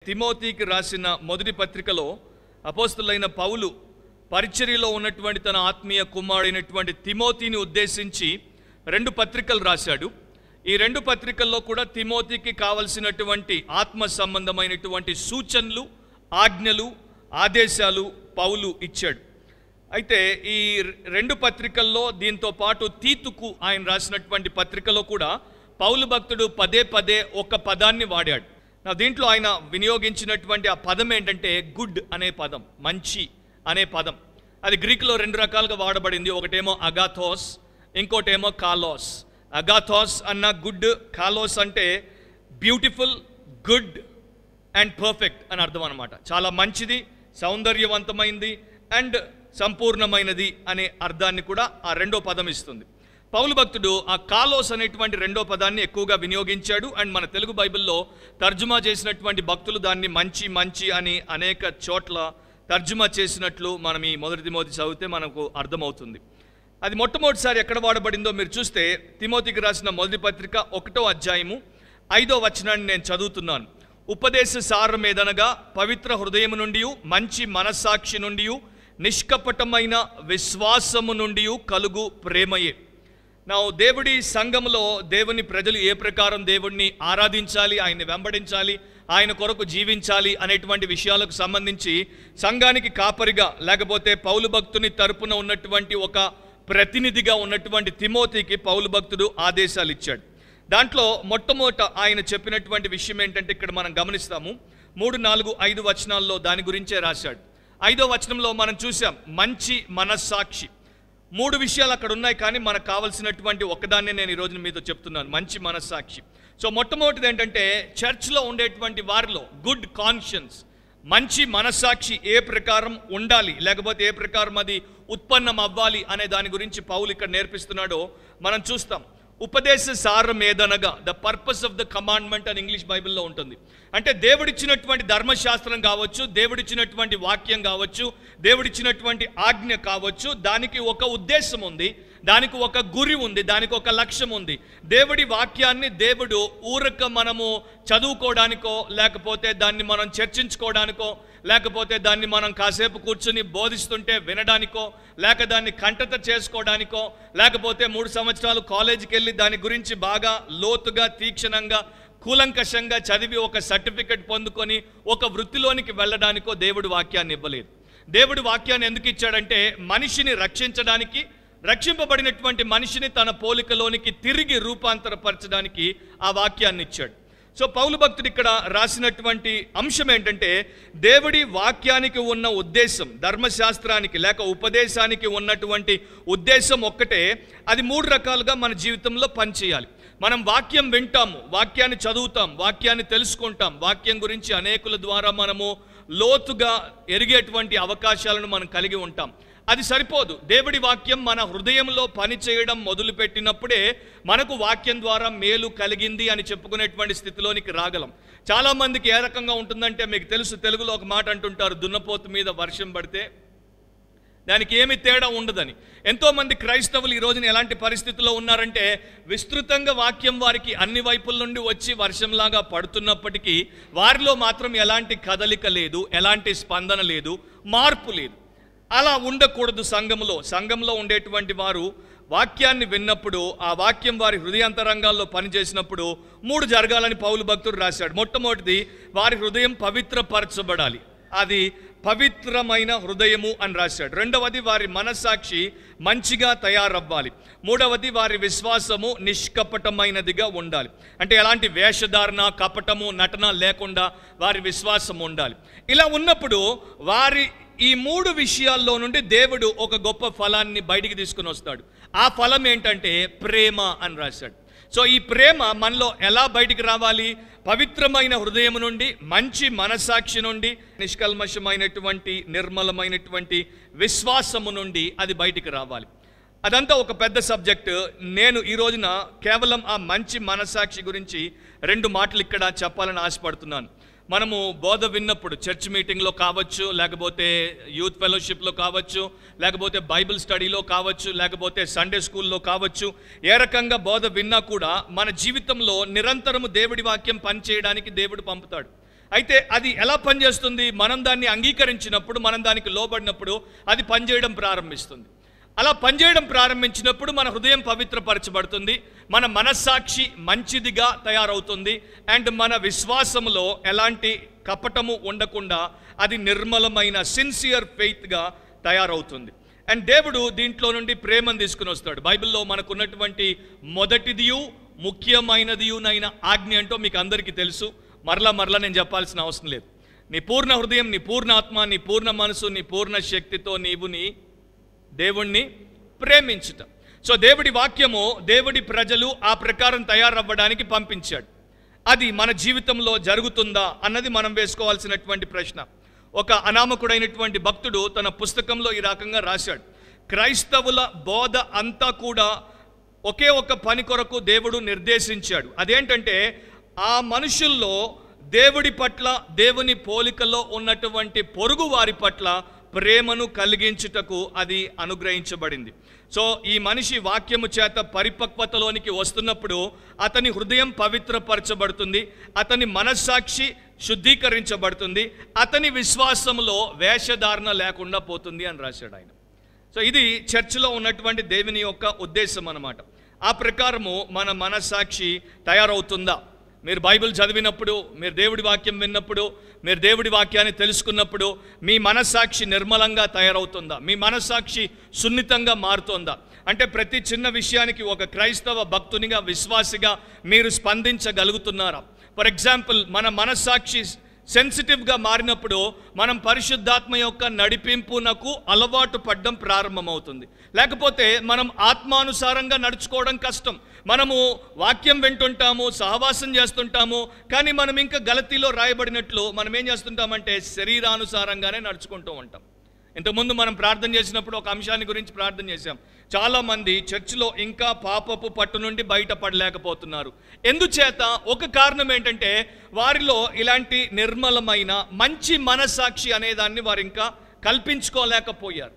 తిమోతికి రాసిన మొదటి పత్రికలో అపోస్తలుడైన పౌలు పరిచర్యలో ఉన్నటువంటి తన ఆత్మీయ కుమారుడైనటువంటి తిమోతిని ఉద్దేశించి 2 పత్రికలు రాశాడు. ఈ 2 పత్రికల్లో కూడా తిమోతికి కావలసినటువంటి ఆత్మ సంబంధమైనటువంటి సూచనలు, ఆజ్ఞలు, ఆదేశాలు పౌలు ఇచ్చాడు. అయితే ఈ 2 పత్రికల్లో దీంతో పాటు తీతుకు ఆయన రాసినటువంటి పత్రికలో కూడా పౌలు భక్తుడు పదే ఒక పదాన్ని వాడాడు. దీంట్లో ఆయన వినియోగించినటువంటి ఆ పదం ఏంటంటే గుడ్ అనే పదం, మంచి అనే పదం. అది గ్రీకులో 2 రకాలుగా వాడబడింది. ఒకటేమో అగాథోస్, ఇంకోటేమో కాలోస్. అగాథోస్ అన్న గుడ్, కాలోస్ అంటే బ్యూటిఫుల్, గుడ్ అండ్ పర్ఫెక్ట్ అని అర్థం అనమాట. చాలా మంచిది, సౌందర్యవంతమైనది అండ్ సంపూర్ణమైనది అనే అర్థాన్ని కూడా ఆ 2వ పదం ఇస్తుంది. పౌలు భక్తుడు ఆ కాలోస్ అనేటువంటి 2వ పదాన్ని ఎక్కువగా వినియోగించాడు. అండ్ మన తెలుగు బైబిల్లో తర్జుమా చేసినటువంటి భక్తులు దాన్ని మంచి అని అనేక చోట్ల తర్జుమా చేసినట్లు మనం ఈ మొదటి తిమోతి చదివితే మనకు అర్థమవుతుంది. అది మొట్టమొదటిసారి ఎక్కడ వాడబడిందో మీరు చూస్తే తిమోతికి రాసిన మొదటి పత్రిక 1వ అధ్యాయము 5వ వచనాన్ని నేను చదువుతున్నాను. ఉపదేశ సారం ఏదనగా పవిత్ర హృదయము నుండి, మంచి మనస్సాక్షి నుండి, నిష్కపటమైన విశ్వాసము నుండి కలుగు ప్రేమయే. దేవుడి సంఘంలో దేవుని ప్రజలు ఏ ప్రకారం దేవుణ్ణి ఆరాధించాలి, ఆయన్ని వెంబడించాలి, ఆయన కొరకు జీవించాలి అనేటువంటి విషయాలకు సంబంధించి సంఘానికి కాపరిగా లేకపోతే పౌలు భక్తుని తరపున ఉన్నటువంటి ఒక ప్రతినిధిగా ఉన్నటువంటి తిమోతికి పౌలు భక్తుడు ఆదేశాలు ఇచ్చాడు. దాంట్లో మొట్టమొదట ఆయన చెప్పినటువంటి విషయం ఏంటంటే ఇక్కడ మనం గమనిస్తాము 3, 4, 5 వచనాల్లో దాని గురించే రాశాడు. 5వ వచనంలో మనం చూసాం మంచి మనస్సాక్షి. 3 విషయాలు అక్కడ ఉన్నాయి, కానీ మనకు కావాల్సినటువంటి ఒకదాన్నే నేను ఈరోజు మీతో చెప్తున్నాను, మంచి మనస్సాక్షి. సో మొట్టమొదటిది ఏంటంటే చర్చ్లో ఉండేటువంటి వారిలో గుడ్ కాన్షియన్స్, మంచి మనస్సాక్షి ఏ ప్రకారం ఉండాలి, లేకపోతే ఏ ప్రకారం అది ఉత్పన్నం అవ్వాలి అనే దాని గురించి పౌలు ఇక్కడ నేర్పిస్తున్నాడో మనం చూస్తాం. ఉపదేశ సారం ఏదనగా the purpose of the commandment అని ఇంగ్లీష్ బైబిల్లో ఉంటుంది. అంటే దేవుడిచ్చినటువంటి ధర్మశాస్త్రం కావచ్చు, దేవుడిచ్చినటువంటి వాక్యం కావచ్చు, దేవుడిచ్చినటువంటి ఆజ్ఞ కావచ్చు, దానికి ఒక ఉద్దేశం ఉంది, దానికి ఒక గురి ఉంది, దానికి ఒక లక్ష్యం ఉంది. దేవుడి వాక్యాన్ని దేవుడు ఊరక మనము చదువుకోవడానికో, లేకపోతే దాన్ని మనం చర్చించుకోవడానికో, లేకపోతే దాన్ని మనం కాసేపు కూర్చుని బోధిస్తుంటే వినడానికో, లేక దాన్ని కంఠత చేసుకోవడానికో, లేకపోతే 3 సంవత్సరాలు కాలేజీకి వెళ్ళి దాని గురించి బాగా లోతుగా, తీక్షణంగా, కూలంకషంగా చదివి ఒక సర్టిఫికెట్ పొందుకొని ఒక వృత్తిలోనికి వెళ్ళడానికో దేవుడు వాక్యాన్ని ఇవ్వలేదు. దేవుడు వాక్యాన్ని ఎందుకు ఇచ్చాడంటే మనిషిని రక్షించడానికి, రక్షింపబడినటువంటి మనిషిని తన పోలికలోనికి తిరిగి రూపాంతరపరచడానికి ఆ వాక్యాన్ని ఇచ్చాడు. సో పౌలు భక్తుడు ఇక్కడ రాసినటువంటి అంశం ఏంటంటే దేవుడి వాక్యానికి ఉన్న ఉద్దేశం, ధర్మశాస్త్రానికి లేక ఉపదేశానికి ఉన్నటువంటి ఉద్దేశం ఒక్కటే. అది 3 రకాలుగా మన జీవితంలో పనిచేయాలి. మనం వాక్యం వింటాము, వాక్యాన్ని చదువుతాం, వాక్యాన్ని తెలుసుకుంటాం, వాక్యం గురించి అనేకుల ద్వారా మనము లోతుగా ఎరిగేటువంటి అవకాశాలను మనం కలిగి ఉంటాం. అది సరిపోదు. దేవుడి వాక్యం మన హృదయంలో పని చేయడం మొదలుపెట్టినప్పుడే మనకు వాక్యం ద్వారా మేలు కలిగింది అని చెప్పుకునేటువంటి స్థితిలోనికి రాగలం. చాలామందికి ఏ రకంగా ఉంటుందంటే మీకు తెలుసు, తెలుగులో ఒక మాట అంటుంటారు, దున్నపోతు మీద వర్షం పడితే దానికి ఏమి తేడా ఉండదని. ఎంతోమంది క్రైస్తవులు ఈ రోజున ఎలాంటి పరిస్థితుల్లో ఉన్నారంటే విస్తృతంగా వాక్యం వారికి అన్ని వైపుల నుండి వచ్చి వర్షంలాగా పడుతున్నప్పటికీ వారిలో మాత్రం ఎలాంటి కదలిక లేదు, ఎలాంటి స్పందన లేదు, మార్పు లేదు. అలా ఉండకూడదు. సంఘంలో ఉండేటువంటి వారు వాక్యాన్ని విన్నప్పుడు ఆ వాక్యం వారి హృదయాంతరంగాల్లో పనిచేసినప్పుడు 3 జరగాలని పౌలు భక్తుడు రాశాడు. మొట్టమొదటిది వారి హృదయం పవిత్రపరచబడాలి, అది పవిత్రమైన హృదయము అని రాశాడు. 2వది వారి మనస్సాక్షి మంచిగా తయారవ్వాలి. 3వది వారి విశ్వాసము నిష్కపటమైనదిగా ఉండాలి. అంటే ఎలాంటి వేషధారణ, కపటము, నటన లేకుండా వారి విశ్వాసం ఉండాలి. ఇలా ఉన్నప్పుడు వారి ఈ 3 విషయాల్లో నుండి దేవుడు ఒక గొప్ప ఫలాన్ని బయటికి తీసుకుని వస్తాడు. ఆ ఫలం ఏంటంటే ప్రేమ అని రాశాడు. సో ఈ ప్రేమ మనలో ఎలా బయటికి రావాలి? పవిత్రమైన హృదయం నుండి, మంచి మనస్సాక్షి నుండి, నిష్కల్మషమైనటువంటి నిర్మలమైనటువంటి విశ్వాసము నుండి అది బయటికి రావాలి. అదంతా ఒక పెద్ద సబ్జెక్టు. నేను ఈ రోజున కేవలం ఆ మంచి మనస్సాక్షి గురించి 2 మాటలు ఇక్కడ చెప్పాలని ఆశపడుతున్నాను. మనము బోధ విన్నప్పుడు చర్చ్ మీటింగ్లో కావచ్చు, లేకపోతే యూత్ ఫెలోషిప్లో కావచ్చు, లేకపోతే బైబిల్ స్టడీలో కావచ్చు, లేకపోతే సండే స్కూల్లో కావచ్చు, ఏ రకంగా బోధ విన్నా కూడా మన జీవితంలో నిరంతరము దేవుడి వాక్యం పనిచేయడానికి దేవుడు పంపుతాడు. అయితే అది ఎలా పనిచేస్తుంది? మనం దాన్ని అంగీకరించినప్పుడు, మనం దానికి లోబడినప్పుడు అది పనిచేయడం ప్రారంభిస్తుంది. అలా పనిచేయడం ప్రారంభించినప్పుడు మన హృదయం పవిత్రపరచబడుతుంది, మన మనస్సాక్షి మంచిదిగా తయారవుతుంది, అండ్ మన విశ్వాసంలో ఎలాంటి కపటము ఉండకుండా అది నిర్మలమైన సిన్సియర్ ఫెయిత్గా తయారవుతుంది. అండ్ దేవుడు దీంట్లో నుండి ప్రేమను తీసుకుని వస్తాడు. బైబిల్లో మనకు ఉన్నటువంటి మొదటిదియు ముఖ్యమైనదియునైన ఆజ్ఞ ఏంటో మీకు అందరికీ తెలుసు. మరలా నేను చెప్పాల్సిన అవసరం లేదు. నీ పూర్ణ హృదయం, నీ పూర్ణ ఆత్మ, నీ పూర్ణ మనసు, నీ పూర్ణ శక్తితో నీవు నీ దేవుణ్ణి ప్రేమించుట. సో దేవుడి వాక్యము, దేవుడి ప్రజలు ఆ ప్రకారం తయారవ్వడానికి పంపించాడు. అది మన జీవితంలో జరుగుతుందా అన్నది మనం వేసుకోవాల్సినటువంటి ప్రశ్న. ఒక అనామకుడైనటువంటి భక్తుడు తన పుస్తకంలో ఈ రకంగా రాశాడు. క్రైస్తవుల బోధ అంతా కూడా ఒకే ఒక పని కొరకు దేవుడు నిర్దేశించాడు. అదేంటంటే ఆ మనుషుల్లో దేవుడి పట్ల, దేవుని పోలికలో ఉన్నటువంటి పొరుగు వారి పట్ల ప్రేమను కలిగించుటకు అది అనుగ్రహించబడింది. సో ఈ మనిషి వాక్యము చేత పరిపక్వతలోనికి వస్తున్నప్పుడు అతని హృదయం పవిత్రపరచబడుతుంది, అతని మనస్సాక్షి శుద్ధీకరించబడుతుంది, అతని విశ్వాసంలో వేషధారణ లేకుండా పోతుంది అని రాశాడు ఆయన. సో ఇది చర్చిలో ఉన్నటువంటి దేవుని యొక్క ఉద్దేశం అన్నమాట. ఆ ప్రకారము మన మనస్సాక్షి తయారవుతుందా? మీరు బైబిల్ చదివినప్పుడు, మీరు దేవుడి వాక్యం విన్నప్పుడు, మీరు దేవుడి వాక్యాన్ని తెలుసుకున్నప్పుడు మీ మనస్సాక్షి నిర్మలంగా తయారవుతుందా? మీ మనస్సాక్షి సున్నితంగా మారుతుందా? అంటే ప్రతి చిన్న విషయానికి ఒక క్రైస్తవ భక్తునిగా, విశ్వాసిగా మీరు స్పందించగలుగుతున్నారా? ఫర్ ఎగ్జాంపుల్, మన మనస్సాక్షి సెన్సిటివ్గా మారినప్పుడు మనం పరిశుద్ధాత్మ యొక్క నడిపింపునకు అలవాటు పడడం ప్రారంభమవుతుంది. లేకపోతే మనం ఆత్మానుసారంగా నడుచుకోవడం కష్టం. మనము వాక్యం వింటుంటాము, సహవాసం చేస్తుంటాము, కానీ మనం ఇంకా గలతీలో రాయబడినట్లు మనం ఏం చేస్తుంటామంటే శరీరానుసారంగానే నడుచుకుంటూ ఉంటాం. ఇంతకుముందు మనం ప్రార్థన చేసినప్పుడు ఒక అంశాన్ని గురించి ప్రార్థన చేశాం. చాలామంది చర్చిలో ఇంకా పాపపు పట్టు నుండి బయటపడలేకపోతున్నారు. ఎందుచేత? ఒక కారణం ఏంటంటే వారిలో ఇలాంటి నిర్మలమైన మంచి మనస్సాక్షి అనేదాన్ని వారు ఇంకా కల్పించుకోలేకపోయారు.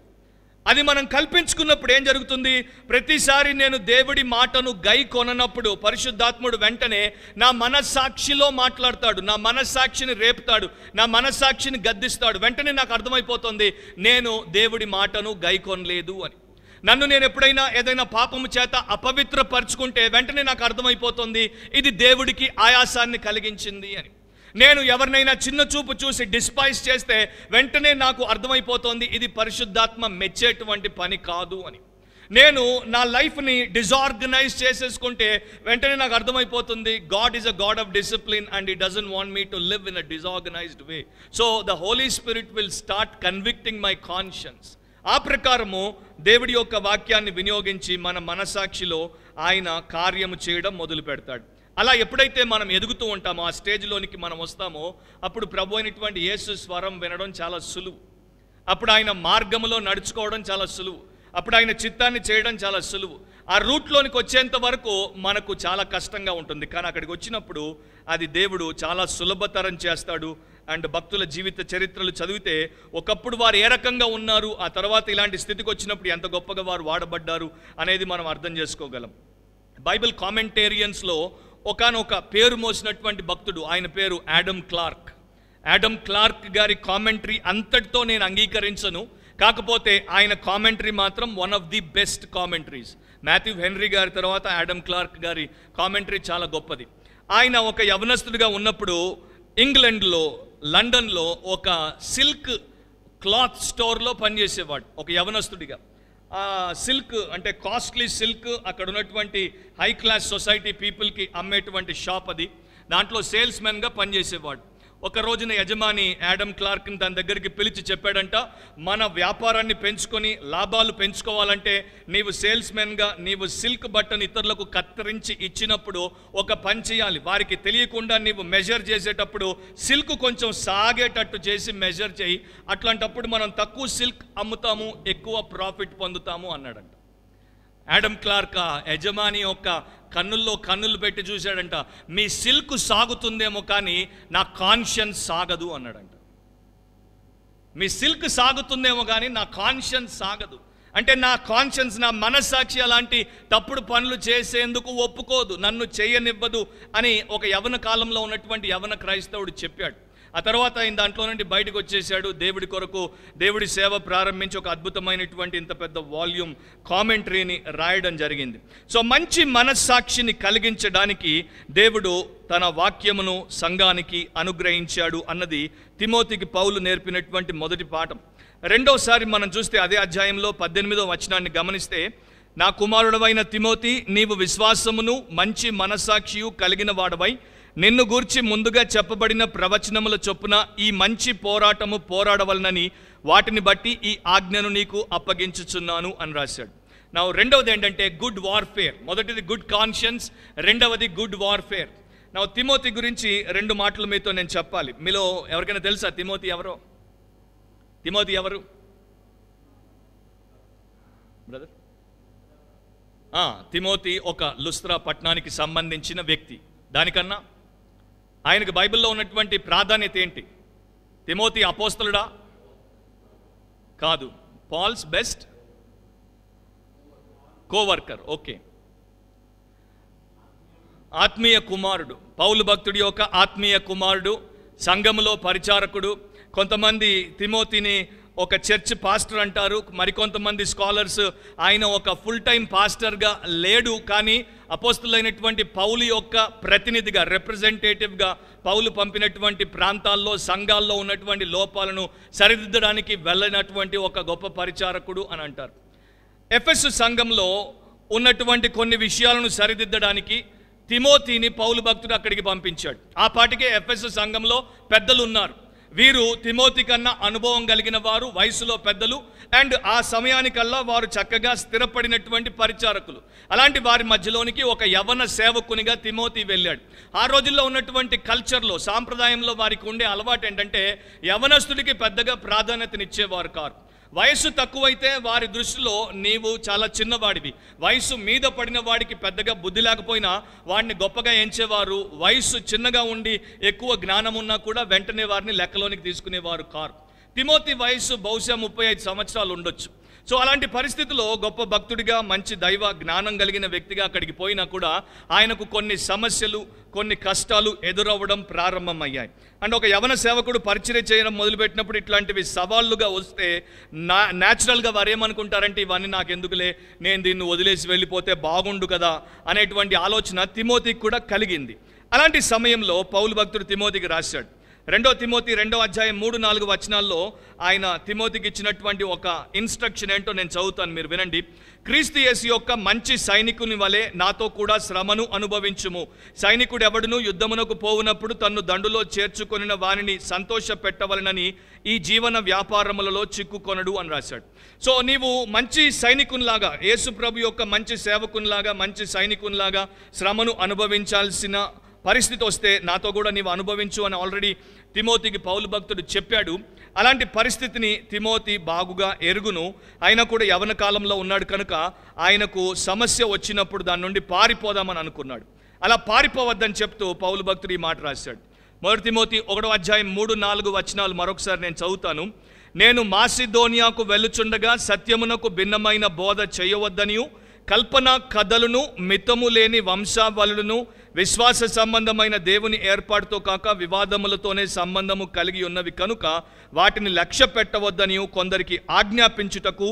అది మనం కల్పించుకున్నప్పుడు ఏం జరుగుతుంది? ప్రతిసారి నేను దేవుడి మాటను గై కొననప్పుడు పరిశుద్ధాత్ముడు వెంటనే నా మనస్సాక్షిలో మాట్లాడతాడు, నా మనస్సాక్షిని రేపుతాడు, నా మనస్సాక్షిని గద్దిస్తాడు. వెంటనే నాకు అర్థమైపోతుంది నేను దేవుడి మాటను గై కొనలేదు అని. నన్ను నేను ఎప్పుడైనా ఏదైనా పాపము చేత అపవిత్రపరుచుకుంటే వెంటనే నాకు అర్థమైపోతుంది ఇది దేవుడికి ఆయాసాన్ని కలిగించింది అని. నేను ఎవరినైనా చిన్న చూపు చూసి డిస్పైజ్ చేస్తే వెంటనే నాకు అర్థమైపోతుంది ఇది పరిశుద్ధాత్మ మెచ్చేటువంటి పని కాదు అని. నేను నా లైఫ్ని డిజార్గనైజ్ చేసేసుకుంటే వెంటనే నాకు అర్థమైపోతుంది God is a God of discipline and he doesn't want me to live in a disorganised way. So the Holy Spirit will start convicting my conscience. ఆ ప్రకారము దేవుడి యొక్క వాక్యాన్ని వినియోగించి మన మనసాక్షిలో ఆయన కార్యము చేయడం మొదలు పెడతాడు. అలా ఎప్పుడైతే మనం ఎదుగుతూ ఉంటామో, ఆ స్టేజ్లోనికి మనం వస్తామో, అప్పుడు ప్రభు అయినటువంటి యేసు స్వరం వినడం చాలా సులువు. అప్పుడు ఆయన మార్గంలో నడుచుకోవడం చాలా సులువు. అప్పుడు ఆయన చిత్తాన్ని చేయడం చాలా సులువు. ఆ రూట్లోనికి వచ్చేంత వరకు మనకు చాలా కష్టంగా ఉంటుంది, కానీ అక్కడికి వచ్చినప్పుడు అది దేవుడు చాలా సులభతరం చేస్తాడు. అండ్ భక్తుల జీవిత చరిత్రలు చదివితే ఒకప్పుడు వారు ఏ రకంగా ఉన్నారు, ఆ తర్వాత ఇలాంటి స్థితికి వచ్చినప్పుడు ఎంత గొప్పగా వారు వాడబడ్డారు అనేది మనం అర్థం చేసుకోగలం. బైబిల్ కామెంటేరియన్స్లో ఒకానొక పేరు మోసినటువంటి భక్తుడు, ఆయన పేరు యాడమ్ క్లార్క్. యాడమ్ క్లార్క్ గారి కామెంటరీ అంతటితో నేను అంగీకరించను, కాకపోతే ఆయన కామెంటరీ మాత్రం one of the best commentaries. Matthew henry గారి తర్వాత యాడమ్ క్లార్క్ గారి కామెంటరీ చాలా గొప్పది. ఆయన ఒక యవనస్తుడిగా ఉన్నప్పుడు ఇంగ్లాండ్లో, లండన్లో ఒక సిల్క్ క్లాత్ స్టోర్లో పనిచేసేవాడు ఒక యవనస్తుడిగా. ఆ సిల్క్ అంటే కాస్ట్లీ సిల్క్ అక్కడ ఉన్నటువంటి హై క్లాస్ సొసైటీ పీపుల్కి అమ్మేటువంటి షాప్ అది. దాంట్లో సేల్స్ మెన్గా పనిచేసేవాడు. ఒక రోజున యజమాని యాడమ్ క్లార్క్ని తన దగ్గరికి పిలిచి చెప్పాడంట, మన వ్యాపారాన్ని పెంచుకొని లాభాలు పెంచుకోవాలంటే నీవు సేల్స్ మెన్గా నీవు సిల్క్ బట్టను ఇతరులకు కత్తిరించి ఇచ్చినప్పుడు ఒక పని చేయాలి. వారికి తెలియకుండా నీవు మెజర్ చేసేటప్పుడు సిల్క్ కొంచెం సాగేటట్టు చేసి మెజర్ చేయి, అట్లాంటప్పుడు మనం తక్కువ సిల్క్ అమ్ముతాము, ఎక్కువ ప్రాఫిట్ పొందుతాము అన్నాడంట. యాడమ్ క్లార్క్ యజమాని యొక్క కన్నుల్లో కన్నులు పెట్టి చూశాడంట, మీ సిల్క్ సాగుతుందేమో కానీ నా కాన్షియన్స్ సాగదు అన్నాడంట. మీ సిల్క్ సాగుతుందేమో కానీ నా కాన్షియన్స్ సాగదు. అంటే నా కాన్షియన్స్, నా మనస్సాక్షి అలాంటి తప్పుడు పనులు చేసేందుకు ఒప్పుకోదు, నన్ను చేయనివ్వదు అని ఒక యవన కాలంలో ఉన్నటువంటి యవన క్రైస్తవుడు చెప్పాడు. ఆ తర్వాత ఆయన దాంట్లో నుండి బయటకు వచ్చేసాడు. దేవుడి కొరకు దేవుడి సేవ ప్రారంభించి ఒక అద్భుతమైనటువంటి ఇంత పెద్ద వాల్యూమ్ కామెంటరీని రాయడం జరిగింది. సో మంచి మనస్సాక్షిని కలిగించడానికి దేవుడు తన వాక్యమును సంఘానికి అనుగ్రహించాడు అన్నది తిమోతికి పౌలు నేర్పినటువంటి మొదటి పాఠం. రెండోసారి మనం చూస్తే అదే అధ్యాయంలో 18వ వచనాన్ని గమనిస్తే, నా కుమారుడవైన తిమోతి, నీవు విశ్వాసమును మంచి మనస్సాక్షియు కలిగిన వాడవై నిన్ను గూర్చి ముందుగా చెప్పబడిన ప్రవచనముల చొప్పున ఈ మంచి పోరాటము పోరాడవలనని వాటిని బట్టి ఈ ఆజ్ఞను నీకు అప్పగించుచున్నాను అని రాశాడు. నా రెండవది ఏంటంటే గుడ్ వార్ఫేర్. మొదటిది గుడ్ కాన్షియన్స్, రెండవది గుడ్ వార్ఫేర్. నా తిమోతి గురించి 2 మాటలు మీతో నేను చెప్పాలి. మీలో ఎవరికైనా తెలుసా తిమోతి ఎవరో? తిమోతి ఎవరు బ్రదర్? తిమోతి ఒక లుస్త్రా పట్టణానికి సంబంధించిన వ్యక్తి. దానికన్నా ఆయనకు బైబిల్లో ఉన్నటువంటి ప్రాధాన్యత ఏంటి? తిమోతి అపోస్తలుడా? కాదు, పాల్స్ బెస్ట్ కోవర్కర్. ఓకే, ఆత్మీయ కుమారుడు, పౌలు భక్తుడి యొక్క ఆత్మీయ కుమారుడు, సంఘములో పరిచారకుడు. కొంతమంది తిమోతిని ఒక చర్చ్ పాస్టర్ అంటారు, మరికొంతమంది స్కాలర్స్ ఆయన ఒక ఫుల్ టైం పాస్టర్గా లేడు, కానీ అపోస్తులైనటువంటి పౌలు యొక్క ప్రతినిధిగా, రిప్రజెంటేటివ్గా పౌలు పంపినటువంటి ప్రాంతాల్లో సంఘాల్లో ఉన్నటువంటి లోపాలను సరిదిద్దడానికి వెళ్ళినటువంటి ఒక గొప్ప పరిచారకుడు అని అంటారు. ఎఫెసు సంఘంలో ఉన్నటువంటి కొన్ని విషయాలను సరిదిద్దడానికి తిమోతిని పౌలు భక్తుడు అక్కడికి పంపించాడు. ఆ పాటికే ఎఫెసు సంఘంలో పెద్దలు ఉన్నారు. వీరు తిమోతి కన్నా అనుభవం కలిగిన వారు, వయసులో పెద్దలు, అండ్ ఆ సమయానికల్లా వారు చక్కగా స్థిరపడినటువంటి పరిచారకులు. అలాంటి వారి మధ్యలోనికి ఒక యవన సేవకునిగా తిమోతి వెళ్ళాడు. ఆ రోజుల్లో ఉన్నటువంటి కల్చర్లో, సాంప్రదాయంలో వారికి ఉండే అలవాటు ఏంటంటే యవనస్తుడికి పెద్దగా ప్రాధాన్యతనిచ్చేవారు కారు. వయసు తక్కువైతే వారి దృష్టిలో నీవు చాలా చిన్నవాడివి, వయసు మీద పడిన వాడికి పెద్దగా బుద్ధి లేకపోయినా వాడిని గొప్పగా ఎంచేవారు. వయసు చిన్నగా ఉండి ఎక్కువ జ్ఞానం ఉన్నా కూడా వెంటనే వారిని లెక్కలోనికి తీసుకునేవారు కారు. తిమోతి వయసు బహుశా 35 సంవత్సరాలు ఉండొచ్చు. సో అలాంటి పరిస్థితుల్లో గొప్ప భక్తుడిగా, మంచి దైవ జ్ఞానం కలిగిన వ్యక్తిగా అక్కడికి పోయినా కూడా ఆయనకు కొన్ని సమస్యలు, కొన్ని కష్టాలు ఎదురవ్వడం ప్రారంభమయ్యాయి. అండ్ ఒక యవన సేవకుడు పరిచర్య చేయడం మొదలుపెట్టినప్పుడు ఇట్లాంటివి సవాళ్ళుగా వస్తే న్యాచురల్గా వారు ఏమనుకుంటారంటే ఇవన్నీ నాకెందుకులే, నేను దీన్ని వదిలేసి వెళ్ళిపోతే బాగుండు కదా అనేటువంటి ఆలోచన తిమోతికి కూడా కలిగింది. అలాంటి సమయంలో పౌలు భక్తుడు తిమోతికి రాశాడు. 2 తిమోతి 2వ అధ్యాయం 3-4 వచనాల్లో ఆయన తిమోతికి ఇచ్చినటువంటి ఒక ఇన్స్ట్రక్షన్ ఏంటో నేను చదువుతాను, మీరు వినండి. క్రీస్తు యేసు యొక్క మంచి సైనికుని వలె నాతో కూడా శ్రమను అనుభవించుము. సైనికుడు ఎవడును యుద్ధమునకు పోవునప్పుడు తన్ను దండులో చేర్చుకొనిన వారిని సంతోష పెట్టవలనని ఈ జీవన వ్యాపారములలో చిక్కుకొనడు అని రాశాడు. సో నీవు మంచి సైనికునిలాగా, యేసు ప్రభు యొక్క మంచి సేవకునిలాగా, మంచి సైనికునిలాగా శ్రమను అనుభవించాల్సిన పరిస్థితి వస్తే నాతో కూడా నీవు అనుభవించు అని ఆల్రెడీ తిమోతికి పౌలు భక్తుడు చెప్పాడు. అలాంటి పరిస్థితిని తిమోతి బాగుగా ఎరుగును. ఆయన కూడా యవన కాలంలో ఉన్నాడు కనుక ఆయనకు సమస్య వచ్చినప్పుడు దాని నుండి పారిపోదామని అనుకున్నాడు. అలా పారిపోవద్దని చెప్తూ పౌలు భక్తుడు ఈ మాట రాశాడు. 1 తిమోతి 1వ అధ్యాయం 3-4 వచనాలు మరొకసారి నేను చదువుతాను. నేను మాసిదోనియాకు వెళ్ళుచుండగా సత్యమునకు భిన్నమైన బోధ చేయవద్దనియు, కల్పన కథలను, మితము లేని వంశావళులను, విశ్వాస సంబంధమైన దేవుని ఏర్పాటుతో కాక వివాదములతోనే సంబంధము కలిగి ఉన్నవి కనుక వాటిని లక్ష్య పెట్టవద్దని కొందరికి ఆజ్ఞాపించుటకు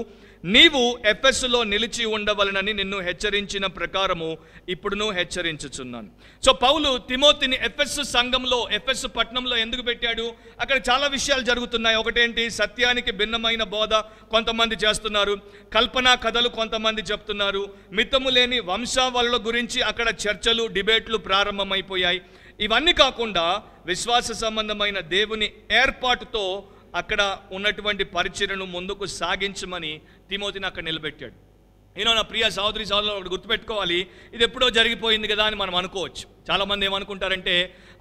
నీవు ఎఫెసులో నిలిచి ఉండవలనని నిన్ను హెచ్చరించిన ప్రకారము ఇప్పుడును హెచ్చరించుచున్నాను. సో పౌలు తిమోతిని ఎఫెసు సంఘంలో, ఎఫెసు పట్టణంలో ఎందుకు పెట్టాడు? అక్కడ చాలా విషయాలు జరుగుతున్నాయి. ఒకటేంటి, సత్యానికి భిన్నమైన బోధ కొంతమంది చేస్తున్నారు, కల్పనా కథలు కొంతమంది చెప్తున్నారు, మితము లేని వంశావళుల గురించి అక్కడ చర్చలు, డిబేట్లు ప్రారంభమైపోయాయి. ఇవన్నీ కాకుండా విశ్వాస సంబంధమైన దేవుని ఏర్పాటుతో అక్కడ ఉన్నటువంటి పరిచర్యను ముందుకు సాగించమని తిమోతిని అక్కడ నిలబెట్టాడు. నా ప్రియ సహోదరి సహోదరులు ఒకటి గుర్తుపెట్టుకోవాలి, ఇది ఎప్పుడో జరిగిపోయింది కదా అని మనం అనుకోవచ్చు. చాలామంది ఏమనుకుంటారంటే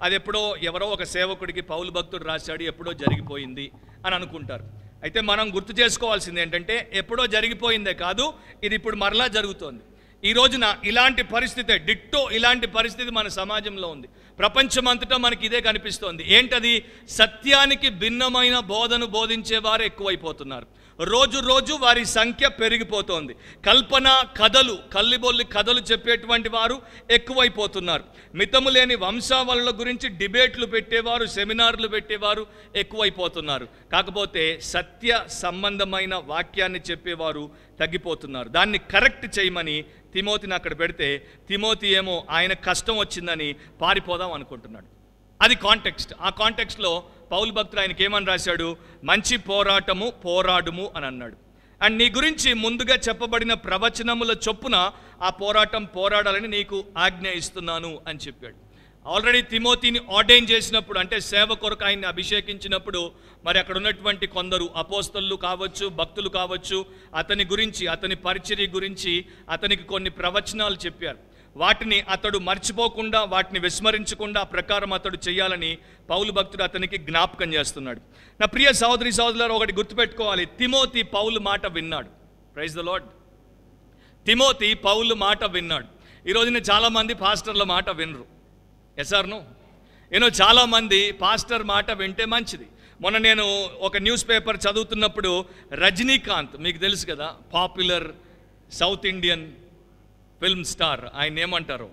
అది ఎప్పుడో ఎవరో ఒక సేవకుడికి పౌలు భక్తుడు రాశాడు, ఎప్పుడో జరిగిపోయింది అని అనుకుంటారు. అయితే మనం గుర్తు చేసుకోవాల్సింది ఏంటంటే ఎప్పుడో జరిగిపోయిందే కాదు, ఇది ఇప్పుడు మరలా జరుగుతోంది. ఈ రోజున ఇలాంటి పరిస్థితి, డిట్టో ఇలాంటి పరిస్థితి మన సమాజంలో ఉంది. ప్రపంచమంతటా మనకి ఇదే కనిపిస్తోంది. ఏంటది? సత్యానికి భిన్నమైన బోధను బోధించేవారు ఎక్కువైపోతున్నారు. రోజు రోజు వారి సంఖ్య పెరిగిపోతోంది. కల్పన కథలు, కల్లిబొల్లి కథలు చెప్పేటువంటి వారు ఎక్కువైపోతున్నారు. మితము లేని వంశావళుల గురించి డిబేట్లు పెట్టేవారు, సెమినార్లు పెట్టేవారు ఎక్కువైపోతున్నారు. కాకపోతే సత్య సంబంధమైన వాక్యాన్ని చెప్పేవారు తగ్గిపోతున్నారు. దాన్ని కరెక్ట్ చేయమని తిమోతిని అక్కడ పెడితే తిమోతి ఏమో ఆయన కష్టం వచ్చిందని పారిపోదాం అనుకుంటున్నాడు. అది కాంటెక్స్ట్. ఆ కాంటెక్స్ట్లో పౌలు భక్తుడు ఆయనకి ఏమని రాశాడు? మంచి పోరాటము పోరాడుము అని అన్నాడు. అండ్ నీ గురించి ముందుగా చెప్పబడిన ప్రవచనముల చొప్పున ఆ పోరాటం పోరాడాలని నీకు ఆజ్ఞ ఇస్తున్నాను అని చెప్పాడు. ఆల్రెడీ తిమోతిని ఆర్డైన్ చేసినప్పుడు, అంటే సేవ కొరకు ఆయన్ని అభిషేకించినప్పుడు, మరి అక్కడ ఉన్నటువంటి కొందరు అపోస్తలులు కావచ్చు, భక్తులు కావచ్చు, అతని గురించి, అతని పరిచర్య గురించి అతనికి కొన్ని ప్రవచనాలు చెప్పారు. వాటిని అతడు మర్చిపోకుండా, వాటిని విస్మరించకుండా ప్రకారం అతడు చేయాలని పౌలు భక్తుడు అతనికి జ్ఞాపకం చేస్తున్నాడు. నా ప్రియ సహోదరి సహోదరులారా, ఒకటి గుర్తుపెట్టుకోవాలి, తిమోతి పౌలు మాట విన్నాడు. Praise the Lord. Timothy Paul మాట విన్నాడు. ఈ రోజున చాలామంది పాస్టర్ల మాట వినరు. Yes or no? చాలామంది పాస్టర్ మాట వింటే మంచిది. మొన్న నేను ఒక న్యూస్ పేపర్ చదువుతున్నప్పుడు రజనీకాంత్, మీకు తెలుసు కదా, popular south Indian film star, ఆయన ఏమంటారు?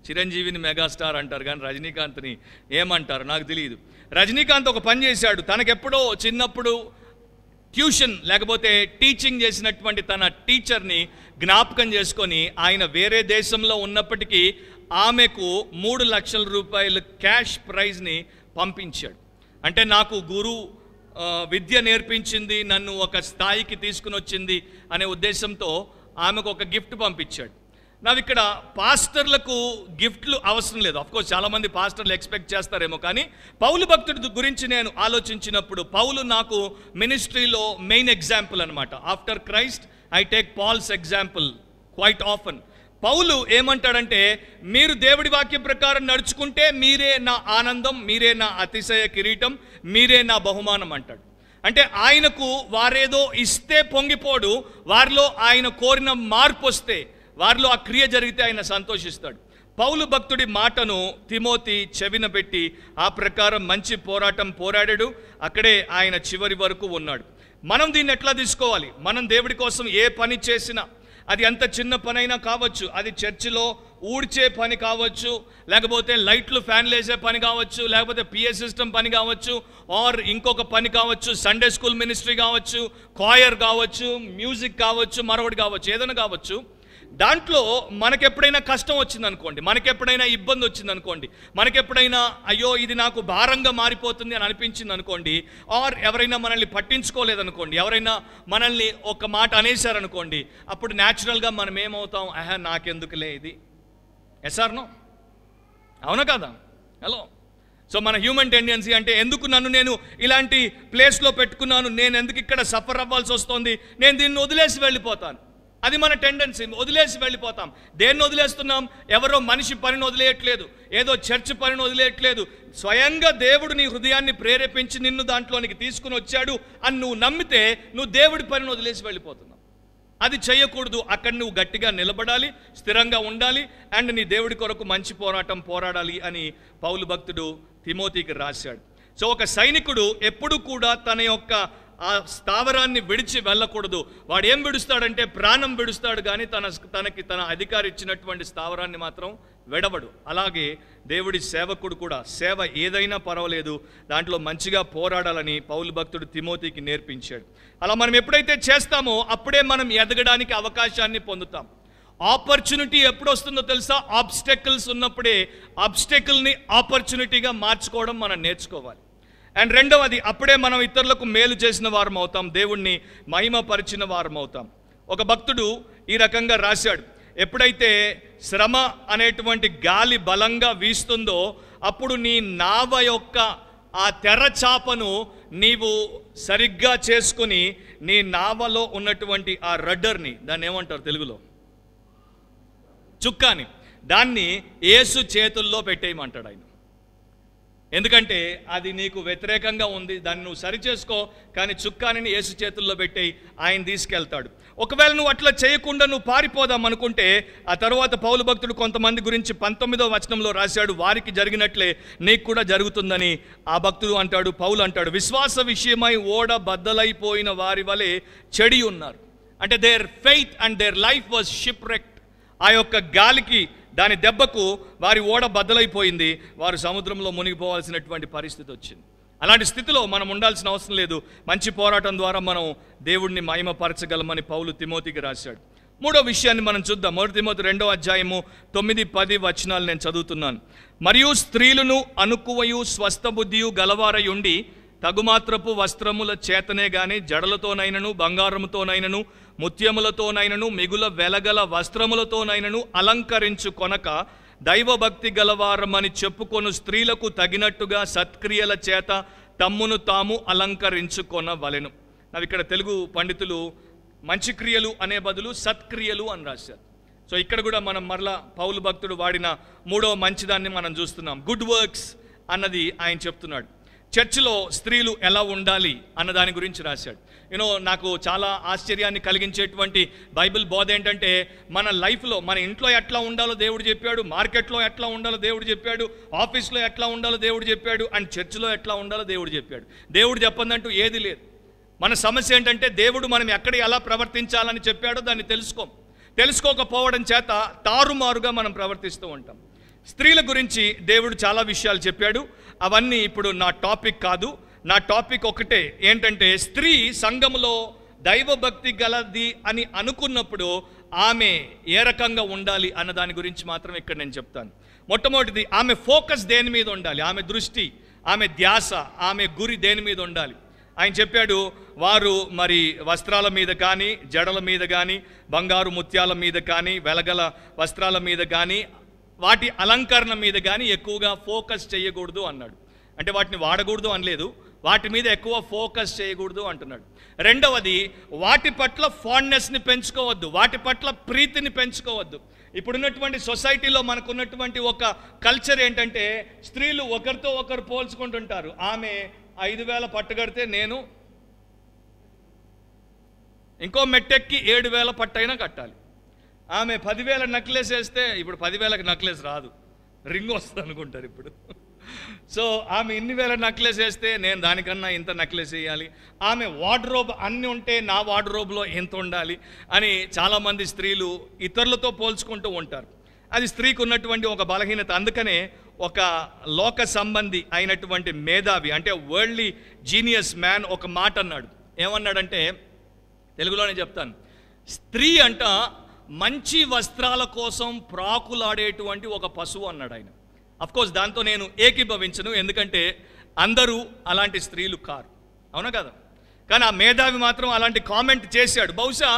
చిరంజీవిని మెగాస్టార్ అంటారు, కానీ రజనీకాంత్ని ఏమంటారు నాకు తెలియదు. రజనీకాంత్ ఒక పని చేశాడు. తనకెప్పుడో చిన్నప్పుడు ట్యూషన్ లేకపోతే టీచింగ్ చేసినటువంటి తన టీచర్ని జ్ఞాపకం చేసుకొని ఆయన వేరే దేశంలో ఉన్నప్పటికీ ఆమెకు 3 లక్షల రూపాయలు క్యాష్ ప్రైజ్ని పంపించాడు. అంటే నాకు గురు విద్య నేర్పించింది, నన్ను ఒక స్థాయికి తీసుకుని వచ్చింది అనే ఉద్దేశంతో ఆమెకు ఒక గిఫ్ట్ పంపించాడు. ఇక్కడ పాస్టర్లకు గిఫ్ట్లు అవసరం లేదు. అఫ్కోర్స్ చాలామంది పాస్టర్లు ఎక్స్పెక్ట్ చేస్తారేమో, కానీ పౌలు భక్తుడి గురించి నేను ఆలోచించినప్పుడు పౌలు నాకు మినిస్ట్రీలో మెయిన్ ఎగ్జాంపుల్ అనమాట. After Christ I take Paul's example quite often. పౌలు ఏమంటాడంటే, మీరు దేవుడి వాక్యం ప్రకారం నడుచుకుంటే మీరే నా ఆనందం, మీరే నా అతిశయ కిరీటం, మీరే నా బహుమానం అంటాడు. అంటే ఆయనకు వారేదో ఇస్తే పొంగిపోడు, వారిలో ఆయన కోరిన మార్పు వస్తే, వారిలో ఆ క్రియ జరిగితే ఆయన సంతోషిస్తాడు. పౌలు భక్తుడి మాటను తిమోతి చెవిన పెట్టి ఆ ప్రకారం మంచి పోరాటం పోరాడాడు. అక్కడే ఆయన చివరి వరకు ఉన్నాడు. మనం దీన్ని ఎట్లా తీసుకోవాలి? మనం దేవుడి కోసం ఏ పని చేసినా, అది ఎంత చిన్న పనైనా కావచ్చు, అది చర్చిలో ఊడ్చే పని కావచ్చు, లేకపోతే లైట్లు ఫ్యాన్లు వేసే పని కావచ్చు, లేకపోతే పిఏ సిస్టమ్ పని కావచ్చు, ఆర్ ఇంకొక పని కావచ్చు, సండే స్కూల్ మినిస్ట్రీ కావచ్చు, కాయర్ కావచ్చు, మ్యూజిక్ కావచ్చు, మరొకటి కావచ్చు, ఏదైనా కావచ్చు. దాంట్లో మనకెప్పుడైనా కష్టం వచ్చిందనుకోండి, మనకెప్పుడైనా ఇబ్బంది వచ్చిందనుకోండి, మనకెప్పుడైనా అయ్యో ఇది నాకు భారంగా మారిపోతుంది అని అనిపించింది అనుకోండి, ఆర్ ఎవరైనా మనల్ని పట్టించుకోలేదనుకోండి, ఎవరైనా మనల్ని ఒక మాట అనేశారనుకోండి, అప్పుడు న్యాచురల్గా మనం ఏమవుతాం? నాకెందుకులే ఇది. Yes or no? అవునా కదా? హలో. సో మన హ్యూమన్ టెండెన్సీ అంటే, ఎందుకు నన్ను నేను ఇలాంటి ప్లేస్లో పెట్టుకున్నాను, నేను ఎందుకు ఇక్కడ సఫర్ అవ్వాల్సి వస్తుంది, నేను దీన్ని వదిలేసి వెళ్ళిపోతాను. అది మన టెండెన్సీ, వదిలేసి వెళ్ళిపోతాం. దేన్ని వదిలేస్తున్నాం? ఎవరో మనిషి పనిని వదిలేయట్లేదు, ఏదో చర్చ్ పనిని వదిలేయట్లేదు. స్వయంగా దేవుడు నీ హృదయాన్ని ప్రేరేపించి నిన్ను దాంట్లోనికి తీసుకుని వచ్చాడు అని నువ్వు నమ్మితే నువ్వు దేవుడి పనిని వదిలేసి వెళ్ళిపోతున్నావు. అది చేయకూడదు. అక్కడ నువ్వు గట్టిగా నిలబడాలి, స్థిరంగా ఉండాలి, అండ్ నీ దేవుడి కొరకు మంచి పోరాటం పోరాడాలి అని పౌలు భక్తుడు తిమోతికి రాశాడు. సో ఒక సైనికుడు ఎప్పుడు కూడా తన యొక్క ఆ స్థావరాన్ని విడిచి వెళ్ళకూడదు. వాడు ఏం విడుస్తాడంటే ప్రాణం విడుస్తాడు, కానీ తనకి తన అధికారి ఇచ్చినటువంటి స్థావరాన్ని మాత్రం విడవడు. అలాగే దేవుడి సేవకుడు కూడా సేవ ఏదైనా పర్వాలేదు, దాంట్లో మంచిగా పోరాడాలని పౌలు భక్తుడు తిమోతికి నేర్పించాడు. అలా మనం ఎప్పుడైతే చేస్తామో అప్పుడే మనం ఎదగడానికి అవకాశాన్ని పొందుతాం. ఆపర్చునిటీ ఎప్పుడు వస్తుందో తెలుసా? ఆబ్స్టెకల్స్ ఉన్నప్పుడే ఆబ్స్టెకల్ని ఆపర్చునిటీగా మార్చుకోవడం మనం నేర్చుకోవాలి. అండ్ రెండవది, అప్పుడే మనం ఇతరులకు మేలు చేసిన వారం అవుతాం, దేవుణ్ణి మహిమపరిచిన వారం అవుతాం. ఒక భక్తుడు ఈ రకంగా రాశాడు, ఎప్పుడైతే శ్రమ అనేటువంటి గాలి బలంగా వీస్తుందో అప్పుడు నీ నావ యొక్క ఆ తెరచాపను నీవు సరిగ్గా చేసుకుని నీ నావలో ఉన్నటువంటి ఆ రడ్డర్ని, దాన్ని ఏమంటారు తెలుగులో? చుక్కాని, దాన్ని యేసు చేతుల్లో పెట్టేయమంటాడు ఆయన. ఎందుకంటే అది నీకు వ్యతిరేకంగా ఉంది, దాన్ని నువ్వు సరిచేసుకో, కానీ చుక్కానిని యేసు చేతుల్లో పెట్టి ఆయన తీసుకెళ్తాడు. ఒకవేళ నువ్వు అట్లా చేయకుండా నువ్వు పారిపోదాం అనుకుంటే, ఆ తర్వాత పౌలు భక్తుడు కొంతమంది గురించి 19వ వచనంలో రాశాడు, వారికి జరిగినట్లే నీకు కూడా జరుగుతుందని ఆ భక్తుడు అంటాడు. పౌలు అంటాడు, విశ్వాస విషయమై ఓడ బద్దలైపోయిన వారి వలె చెడి ఉన్నారు. అంటే their faith and their life was shipwrecked. ఆ యొక్క గాలికి, దాని దెబ్బకు వారి ఓడ బద్దలైపోయింది, వారు సముద్రంలో మునిగిపోవాల్సినటువంటి పరిస్థితి వచ్చింది. అలాంటి స్థితిలో మనం ఉండాల్సిన అవసరం లేదు. మంచి పోరాటం ద్వారా మనం దేవుడిని మహిమపరచగలమని పౌలు తిమోతికి రాశాడు. మూడో విషయాన్ని మనం చూద్దాం. 1 తిమోతి 2వ అధ్యాయము 9-10 వచనాలు నేను చదువుతున్నాను. మరియు స్త్రీలను అనుకువయు స్వస్థ బుద్ధియు గలవారై ఉండి తగుమాత్రపు వస్త్రముల చేతనే గాని జడలతోనైనను బంగారముతోనైనను ముత్యములతోనైనను మిగుల వెలగల వస్త్రములతోనైనను అలంకరించుకొనక దైవభక్తి గలవారమని చెప్పుకొను స్త్రీలకు తగినట్టుగా సత్క్రియల చేత తమ్మును తాము అలంకరించుకొనవలెను. అవి ఇక్కడ తెలుగు పండితులు మంచి క్రియలు అనే బదులు సత్క్రియలు అని రాశారు. సో ఇక్కడ కూడా మనం మరలా పౌలు భక్తుడు వాడిన మూడవ మంచిదాన్ని మనం చూస్తున్నాం. గుడ్ వర్క్స్ అన్నది ఆయన చెప్తున్నాడు. చర్చిలో స్త్రీలు ఎలా ఉండాలి అన్న దాని గురించి రాశాడు. నాకు చాలా ఆశ్చర్యాన్ని కలిగించేటువంటి బైబిల్ బోధ ఏంటంటే, మన లైఫ్లో, మన ఇంట్లో ఎట్లా ఉండాలో దేవుడు చెప్పాడు, మార్కెట్లో ఎట్లా ఉండాలో దేవుడు చెప్పాడు, ఆఫీస్లో ఎట్లా ఉండాలో దేవుడు చెప్పాడు, అండ్ చర్చిలో ఎట్లా ఉండాలో దేవుడు చెప్పాడు. దేవుడు చెప్పందంటూ ఏది లేదు. మన సమస్య ఏంటంటే, దేవుడు మనం ఎక్కడ ఎలా ప్రవర్తించాలని చెప్పాడో దాన్ని తెలుసుకోకపోవడం చేత తారుమారుగా మనం ప్రవర్తిస్తూ ఉంటాం. స్త్రీల గురించి దేవుడు చాలా విషయాలు చెప్పాడు. అవన్నీ ఇప్పుడు నా టాపిక్ కాదు. నా టాపిక్ ఒకటే, ఏంటంటే స్త్రీ సంఘములో దైవభక్తి గలది అని అనుకున్నప్పుడు ఆమె ఏ రకంగా ఉండాలి అన్న దాని గురించి మాత్రం ఇక్కడ నేను చెప్తాను. మొట్టమొదటిది, ఆమె ఫోకస్ దేని మీద ఉండాలి, ఆమె దృష్టి, ఆమె ధ్యాస, ఆమె గురి దేని మీద ఉండాలి. ఆయన చెప్పాడు, వారు మరి వస్త్రాల మీద కానీ, జడల మీద కానీ, బంగారు ముత్యాల మీద కానీ, వెలగల వస్త్రాల మీద కానీ, వాటి అలంకరణ మీద కానీ ఎక్కువగా ఫోకస్ చేయకూడదు అన్నాడు. అంటే వాటిని వాడకూడదు అనలేదు, వాటి మీద ఎక్కువ ఫోకస్ చేయకూడదు అంటున్నాడు. రెండవది, వాటి పట్ల ఫాండ్నెస్ని పెంచుకోవద్దు, వాటి పట్ల ప్రీతిని పెంచుకోవద్దు. ఇప్పుడున్నటువంటి సొసైటీలో మనకున్నటువంటి ఒక కల్చర్ ఏంటంటే, స్త్రీలు ఒకరితో ఒకరు పోల్చుకుంటుంటారు. ఆమె 5,000 పట్టుకడితే నేను ఇంకో మెట్టెక్కి 7,000 పట్టైనా కట్టాలి. ఆమె 10,000 నెక్లెస్ వేస్తే, ఇప్పుడు 10,000కి నెక్లెస్ రాదు, రింగ్ వస్తుంది అనుకుంటారు ఇప్పుడు. సో ఆమె ఇన్ని వేల నెక్లెస్ వేస్తే నేను దానికన్నా ఇంత నెక్లెస్ వేయాలి, ఆమె వార్డ్రోబ్ అన్నీ ఉంటే నా వార్డ్రోబ్లో ఎంత ఉండాలి అని చాలామంది స్త్రీలు ఇతరులతో పోల్చుకుంటూ ఉంటారు. అది స్త్రీకి ఉన్నటువంటి ఒక బలహీనత. అందుకనే ఒక లోక సంబంధి అయినటువంటి మేధావి, అంటే వరల్డ్లీ జీనియస్ మ్యాన్ ఒక మాట అన్నాడు. ఏమన్నాడంటే, తెలుగులోనే చెప్తాను, స్త్రీ అంట మంచి వస్త్రాల కోసం ప్రాకులాడేటువంటి ఒక పశువు అన్నాడు ఆయన. అఫ్కోర్స్ దాంతో నేను ఏకీభవించను, ఎందుకంటే అందరూ అలాంటి స్త్రీలు కారు, అవునా కదా? కానీ ఆ మేధావి మాత్రం అలాంటి కామెంట్ చేశాడు. బహుశా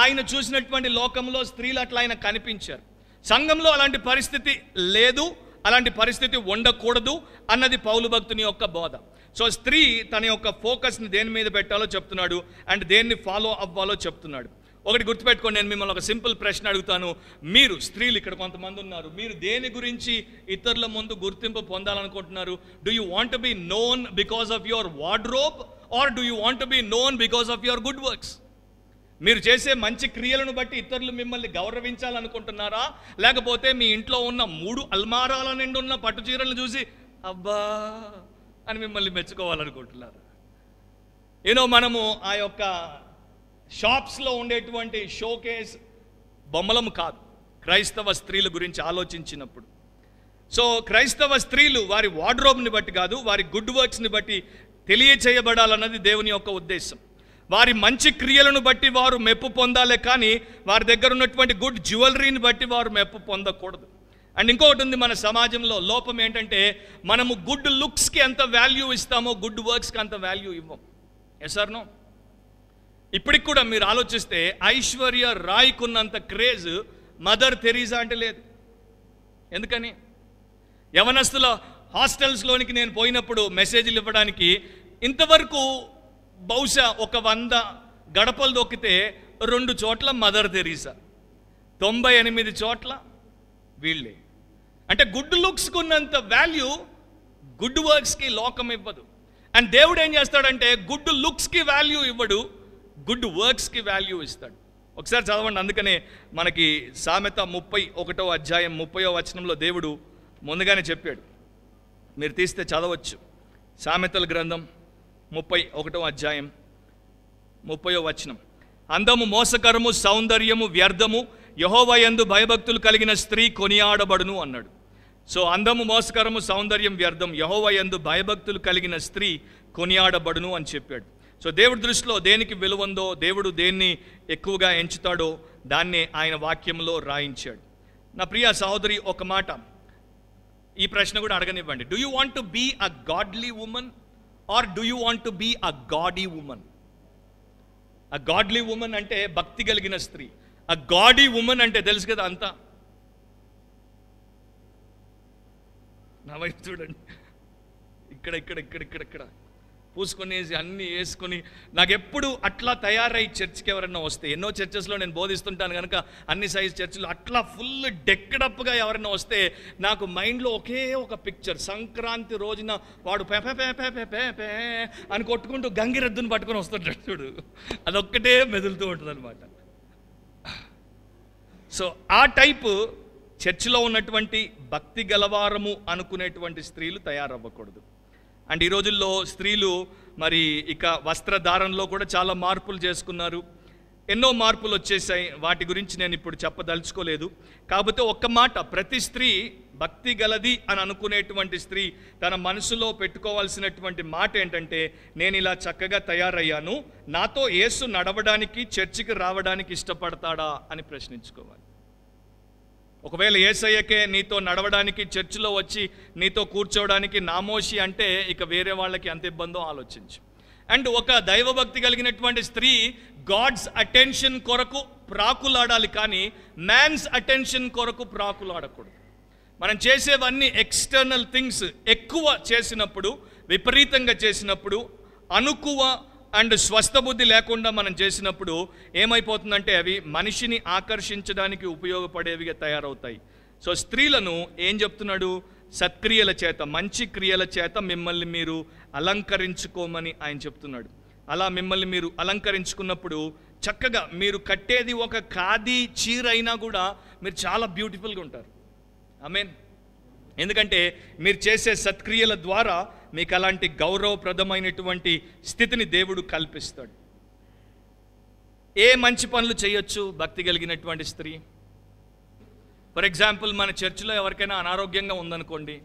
ఆయన చూసినటువంటి లోకంలో స్త్రీలు అట్లా ఆయన కనిపించారు. సంఘంలో అలాంటి పరిస్థితి లేదు, అలాంటి పరిస్థితి ఉండకూడదు అన్నది పౌలు భక్తుని యొక్క బోధ. సో స్త్రీ తన యొక్క ఫోకస్ని దేని మీద పెట్టాలో చెప్తున్నాడు, అండ్ దేన్ని ఫాలో అవ్వాలో చెప్తున్నాడు. ఒకటి గుర్తుపెట్టుకోండి, నేను మిమ్మల్ని ఒక సింపుల్ ప్రశ్న అడుగుతాను. మీరు స్త్రీలు ఇక్కడ కొంతమంది ఉన్నారు, మీరు దేని గురించి ఇతరుల ముందు గుర్తింపు పొందాలనుకుంటున్నారు? Do you want to be known because of your wardrobe, or do you want to be known because of your good works? మీరు చేసే మంచి క్రియలను బట్టి ఇతరులు మిమ్మల్ని గౌరవించాలనుకుంటున్నారా, లేకపోతే మీ ఇంట్లో ఉన్న 3 అల్మారాల నిండి ఉన్న పట్టు చీరలను చూసి అబ్బా అని మిమ్మల్ని మెచ్చుకోవాలనుకుంటున్నారా? మనము ఆ యొక్క షాప్స్లో ఉండేటువంటి షోకేస్ బొమ్మలం కాదు క్రైస్తవ స్త్రీల గురించి ఆలోచించినప్పుడు. సో క్రైస్తవ స్త్రీలు వారి వార్డ్రోబ్ని బట్టి కాదు, వారి గుడ్ వర్క్స్ని బట్టి తెలియచేయబడాలన్నది దేవుని యొక్క ఉద్దేశం. వారి మంచి క్రియలను బట్టి వారు మెప్పు పొందాలే కానీ వారి దగ్గర ఉన్నటువంటి గుడ్ జ్యువెలరీని బట్టి వారు మెప్పు పొందకూడదు. అండ్ ఇంకొకటి ఉంది, మన సమాజంలో లోపం ఏంటంటే, మనము గుడ్ లుక్స్కి ఎంత వాల్యూ ఇస్తామో గుడ్ వర్క్స్కి అంత వాల్యూ ఇవ్వం. Yes or no? ఇప్పటికి కూడా మీరు ఆలోచిస్తే ఐశ్వర్య రాయ్కున్నంత క్రేజ్ మదర్ తెరీసా అంటే లేదు. ఎందుకని? యవనస్తుల హాస్టల్స్లోనికి నేను పోయినప్పుడు మెసేజ్లు ఇవ్వడానికి ఇంతవరకు బహుశా ఒక 100 గడపలు దొక్కితే 2 చోట్ల మదర్ తెరీసా, 98 చోట్ల వీళ్ళే. అంటే గుడ్ లుక్స్కి ఉన్నంత వాల్యూ గుడ్ వర్క్స్కి లోకం ఇవ్వదు. అండ్ దేవుడు ఏం చేస్తాడంటే గుడ్ లుక్స్కి వాల్యూ ఇవ్వడు, గుడ్ వర్క్స్కి వాల్యూ ఇస్తాడు. ఒకసారి చదవండి. అందుకనే మనకి సామెత 31వ అధ్యాయం 30వ వచనంలో దేవుడు ముందుగానే చెప్పాడు. మీరు తీస్తే చదవచ్చు. సామెతల గ్రంథం 31వ అధ్యాయం 30వ వచనం. అందము మోసకరము, సౌందర్యము వ్యర్థము, యెహోవా యందు భయభక్తులు కలిగిన స్త్రీ కొనియాడబడును అన్నాడు. సో అందము మోసకరము, సౌందర్యం వ్యర్థం, యెహోవా యందు భయభక్తులు కలిగిన స్త్రీ కొనియాడబడును అని చెప్పాడు. సో దేవుడి దృష్టిలో దేనికి విలువందో, దేవుడు దేన్ని ఎక్కువగా ఎంచుతాడో దాన్నే ఆయన వాక్యంలో రాయించాడు. నా ప్రియ సహోదరి, ఒక మాట ఈ ప్రశ్న కూడా అడగనివ్వండి. Do you want to be a godly women or do you want to be a gaudy women? A godly women అంటే భక్తి కలిగిన స్త్రీ. అ గాడీ ఉమెన్ అంటే తెలుసు కదా అంతా. నా వైపు చూడండి, ఇక్కడ ఇక్కడ ఇక్కడ ఇక్కడ ఇక్కడ పూసుకొనేసి అన్నీ వేసుకొని, నాకు ఎప్పుడు అట్లా తయారై చర్చ్కి ఎవరైనా వస్తే, ఎన్నో చర్చెస్లో నేను బోధిస్తుంటాను కనుక అన్ని సైజ్ చర్చిలు అట్లా ఫుల్ డెక్కడప్గా ఎవరైనా వస్తే నాకు మైండ్లో ఒకే ఒక పిక్చర్. సంక్రాంతి రోజున వాడు pay pay pay pay pay pay అని కొట్టుకుంటూ గంగిరెద్దును పట్టుకొని వస్తుంటాడు చూడు, అదొక్కటే మెదులుతూ ఉంటుంది అనమాట. సో ఆ టైపు చర్చిలో ఉన్నటువంటి భక్తి గలవారము అనుకునేటువంటి స్త్రీలు తయారవ్వకూడదు. అండ్ ఈ రోజుల్లో స్త్రీలు మరి ఇక వస్త్రధారణలో కూడా చాలా మార్పులు చేసుకున్నారు. ఎన్నో మార్పులు వచ్చేసాయి, వాటి గురించి నేను ఇప్పుడు చెప్పదలుచుకోలేదు. కాకపోతే ఒక్క మాట, ప్రతి స్త్రీ భక్తి గలది అని అనుకునేటువంటి స్త్రీ తన మనసులో పెట్టుకోవాల్సినటువంటి మాట ఏంటంటే, నేను ఇలా చక్కగా తయారయ్యాను, నాతో యేసు నడవడానికి చర్చికి రావడానికి ఇష్టపడతాడా అని ప్రశ్నించుకోవాలి. ఒకవేళ యేసయ్యకే నీతో నడవడానికి, చర్చిలో వచ్చి నీతో కూర్చోవడానికి నామోషి అంటే ఇక వేరే వాళ్ళకి ఎంత ఇబ్బందో ఆలోచించు. అండ్ ఒక దైవభక్తి కలిగినటువంటి స్త్రీ గాడ్స్ అటెన్షన్ కొరకు ప్రాకులాడాలి, కానీ మ్యాన్స్ అటెన్షన్ కొరకు ప్రాకులాడకూడదు. మనం చేసేవన్నీ ఎక్స్టర్నల్ థింగ్స్ ఎక్కువ చేసినప్పుడు, విపరీతంగా చేసినప్పుడు, అనుకువ అండ్ స్వస్థబుద్ధి లేకుండా మనం చేసినప్పుడు ఏమైపోతుందంటే అవి మనిషిని ఆకర్షించడానికి ఉపయోగపడేవిగా తయారవుతాయి. సో స్త్రీలను ఏం చెప్తున్నాడు? సత్క్రియల చేత, మంచి క్రియల చేత మిమ్మల్ని మీరు అలంకరించుకోమని ఆయన చెప్తున్నాడు. అలా మిమ్మల్ని మీరు అలంకరించుకున్నప్పుడు చక్కగా మీరు కట్టేది ఒక ఖాదీ చీర అయినా కూడా మీరు చాలా బ్యూటిఫుల్గా ఉంటారు. ఆమేన్. ఎందుకంటే మీరు చేసే సత్క్రియల ద్వారా మీకు అలాంటి గౌరవప్రదమైనటువంటి స్థితిని దేవుడు కల్పిస్తాడు. ఏ మంచి పనులు చేయొచ్చు భక్తి కలిగినటువంటి స్త్రీ? ఫర్ ఎగ్జాంపుల్, మన చర్చిలో ఎవరికైనా అనారోగ్యంగా ఉందనుకోండి,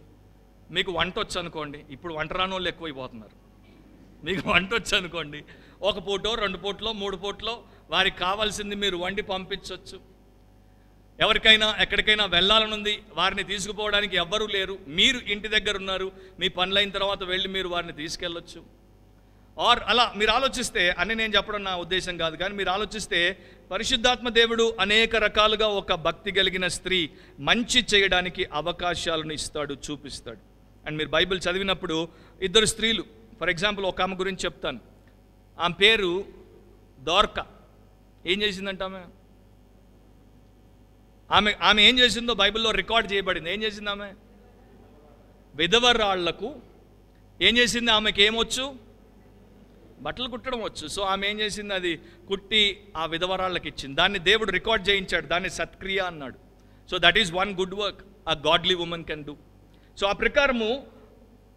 మీకు వంట వచ్చు అనుకోండి. ఇప్పుడు వంట రాని వాళ్ళు ఎక్కువైపోతున్నారు. మీకు వంట వచ్చు అనుకోండి, ఒక పూటో 2 పూటలో 3 పూటలో వారికి కావాల్సింది మీరు వండి పంపించవచ్చు. ఎవరికైనా ఎక్కడికైనా వెళ్ళాలనుంది, వారిని తీసుకుపోవడానికి ఎవ్వరూ లేరు, మీరు ఇంటి దగ్గర ఉన్నారు, మీ పనులైన తర్వాత వెళ్ళి మీరు వారిని తీసుకెళ్ళొచ్చు. ఆర్ అలా మీరు ఆలోచిస్తే, అని నేను చెప్పడం నా ఉద్దేశం కాదు, కానీ మీరు ఆలోచిస్తే పరిశుద్ధాత్మ దేవుడు అనేక రకాలుగా ఒక భక్తి కలిగిన స్త్రీ మంచి చేయడానికి అవకాశాలను ఇస్తాడు, చూపిస్తాడు. అండ్ మీరు బైబిల్ చదివినప్పుడు 2 స్త్రీలు, ఫర్ ఎగ్జాంపుల్ ఒక ఆమె గురించి చెప్తాను. ఆమె పేరు దోర్కా. ఏం చేసిందంట ఆమె ఏం చేసిందో బైబిల్లో రికార్డ్ చేయబడింది. ఏం చేసింది ఆమె? విధవరాళ్లకు ఏం చేసింది? ఆమెకి ఏమొచ్చు? బట్టలు కుట్టడం వచ్చు. సో ఆమె ఏం చేసింది? అది కుట్టి ఆ విధవరాళ్ళకి ఇచ్చింది. దాన్ని దేవుడు రికార్డ్ చేయించాడు, దాన్ని సత్క్రియ అన్నాడు. So that is one good work a godly women can do. So ఆ ప్రకారము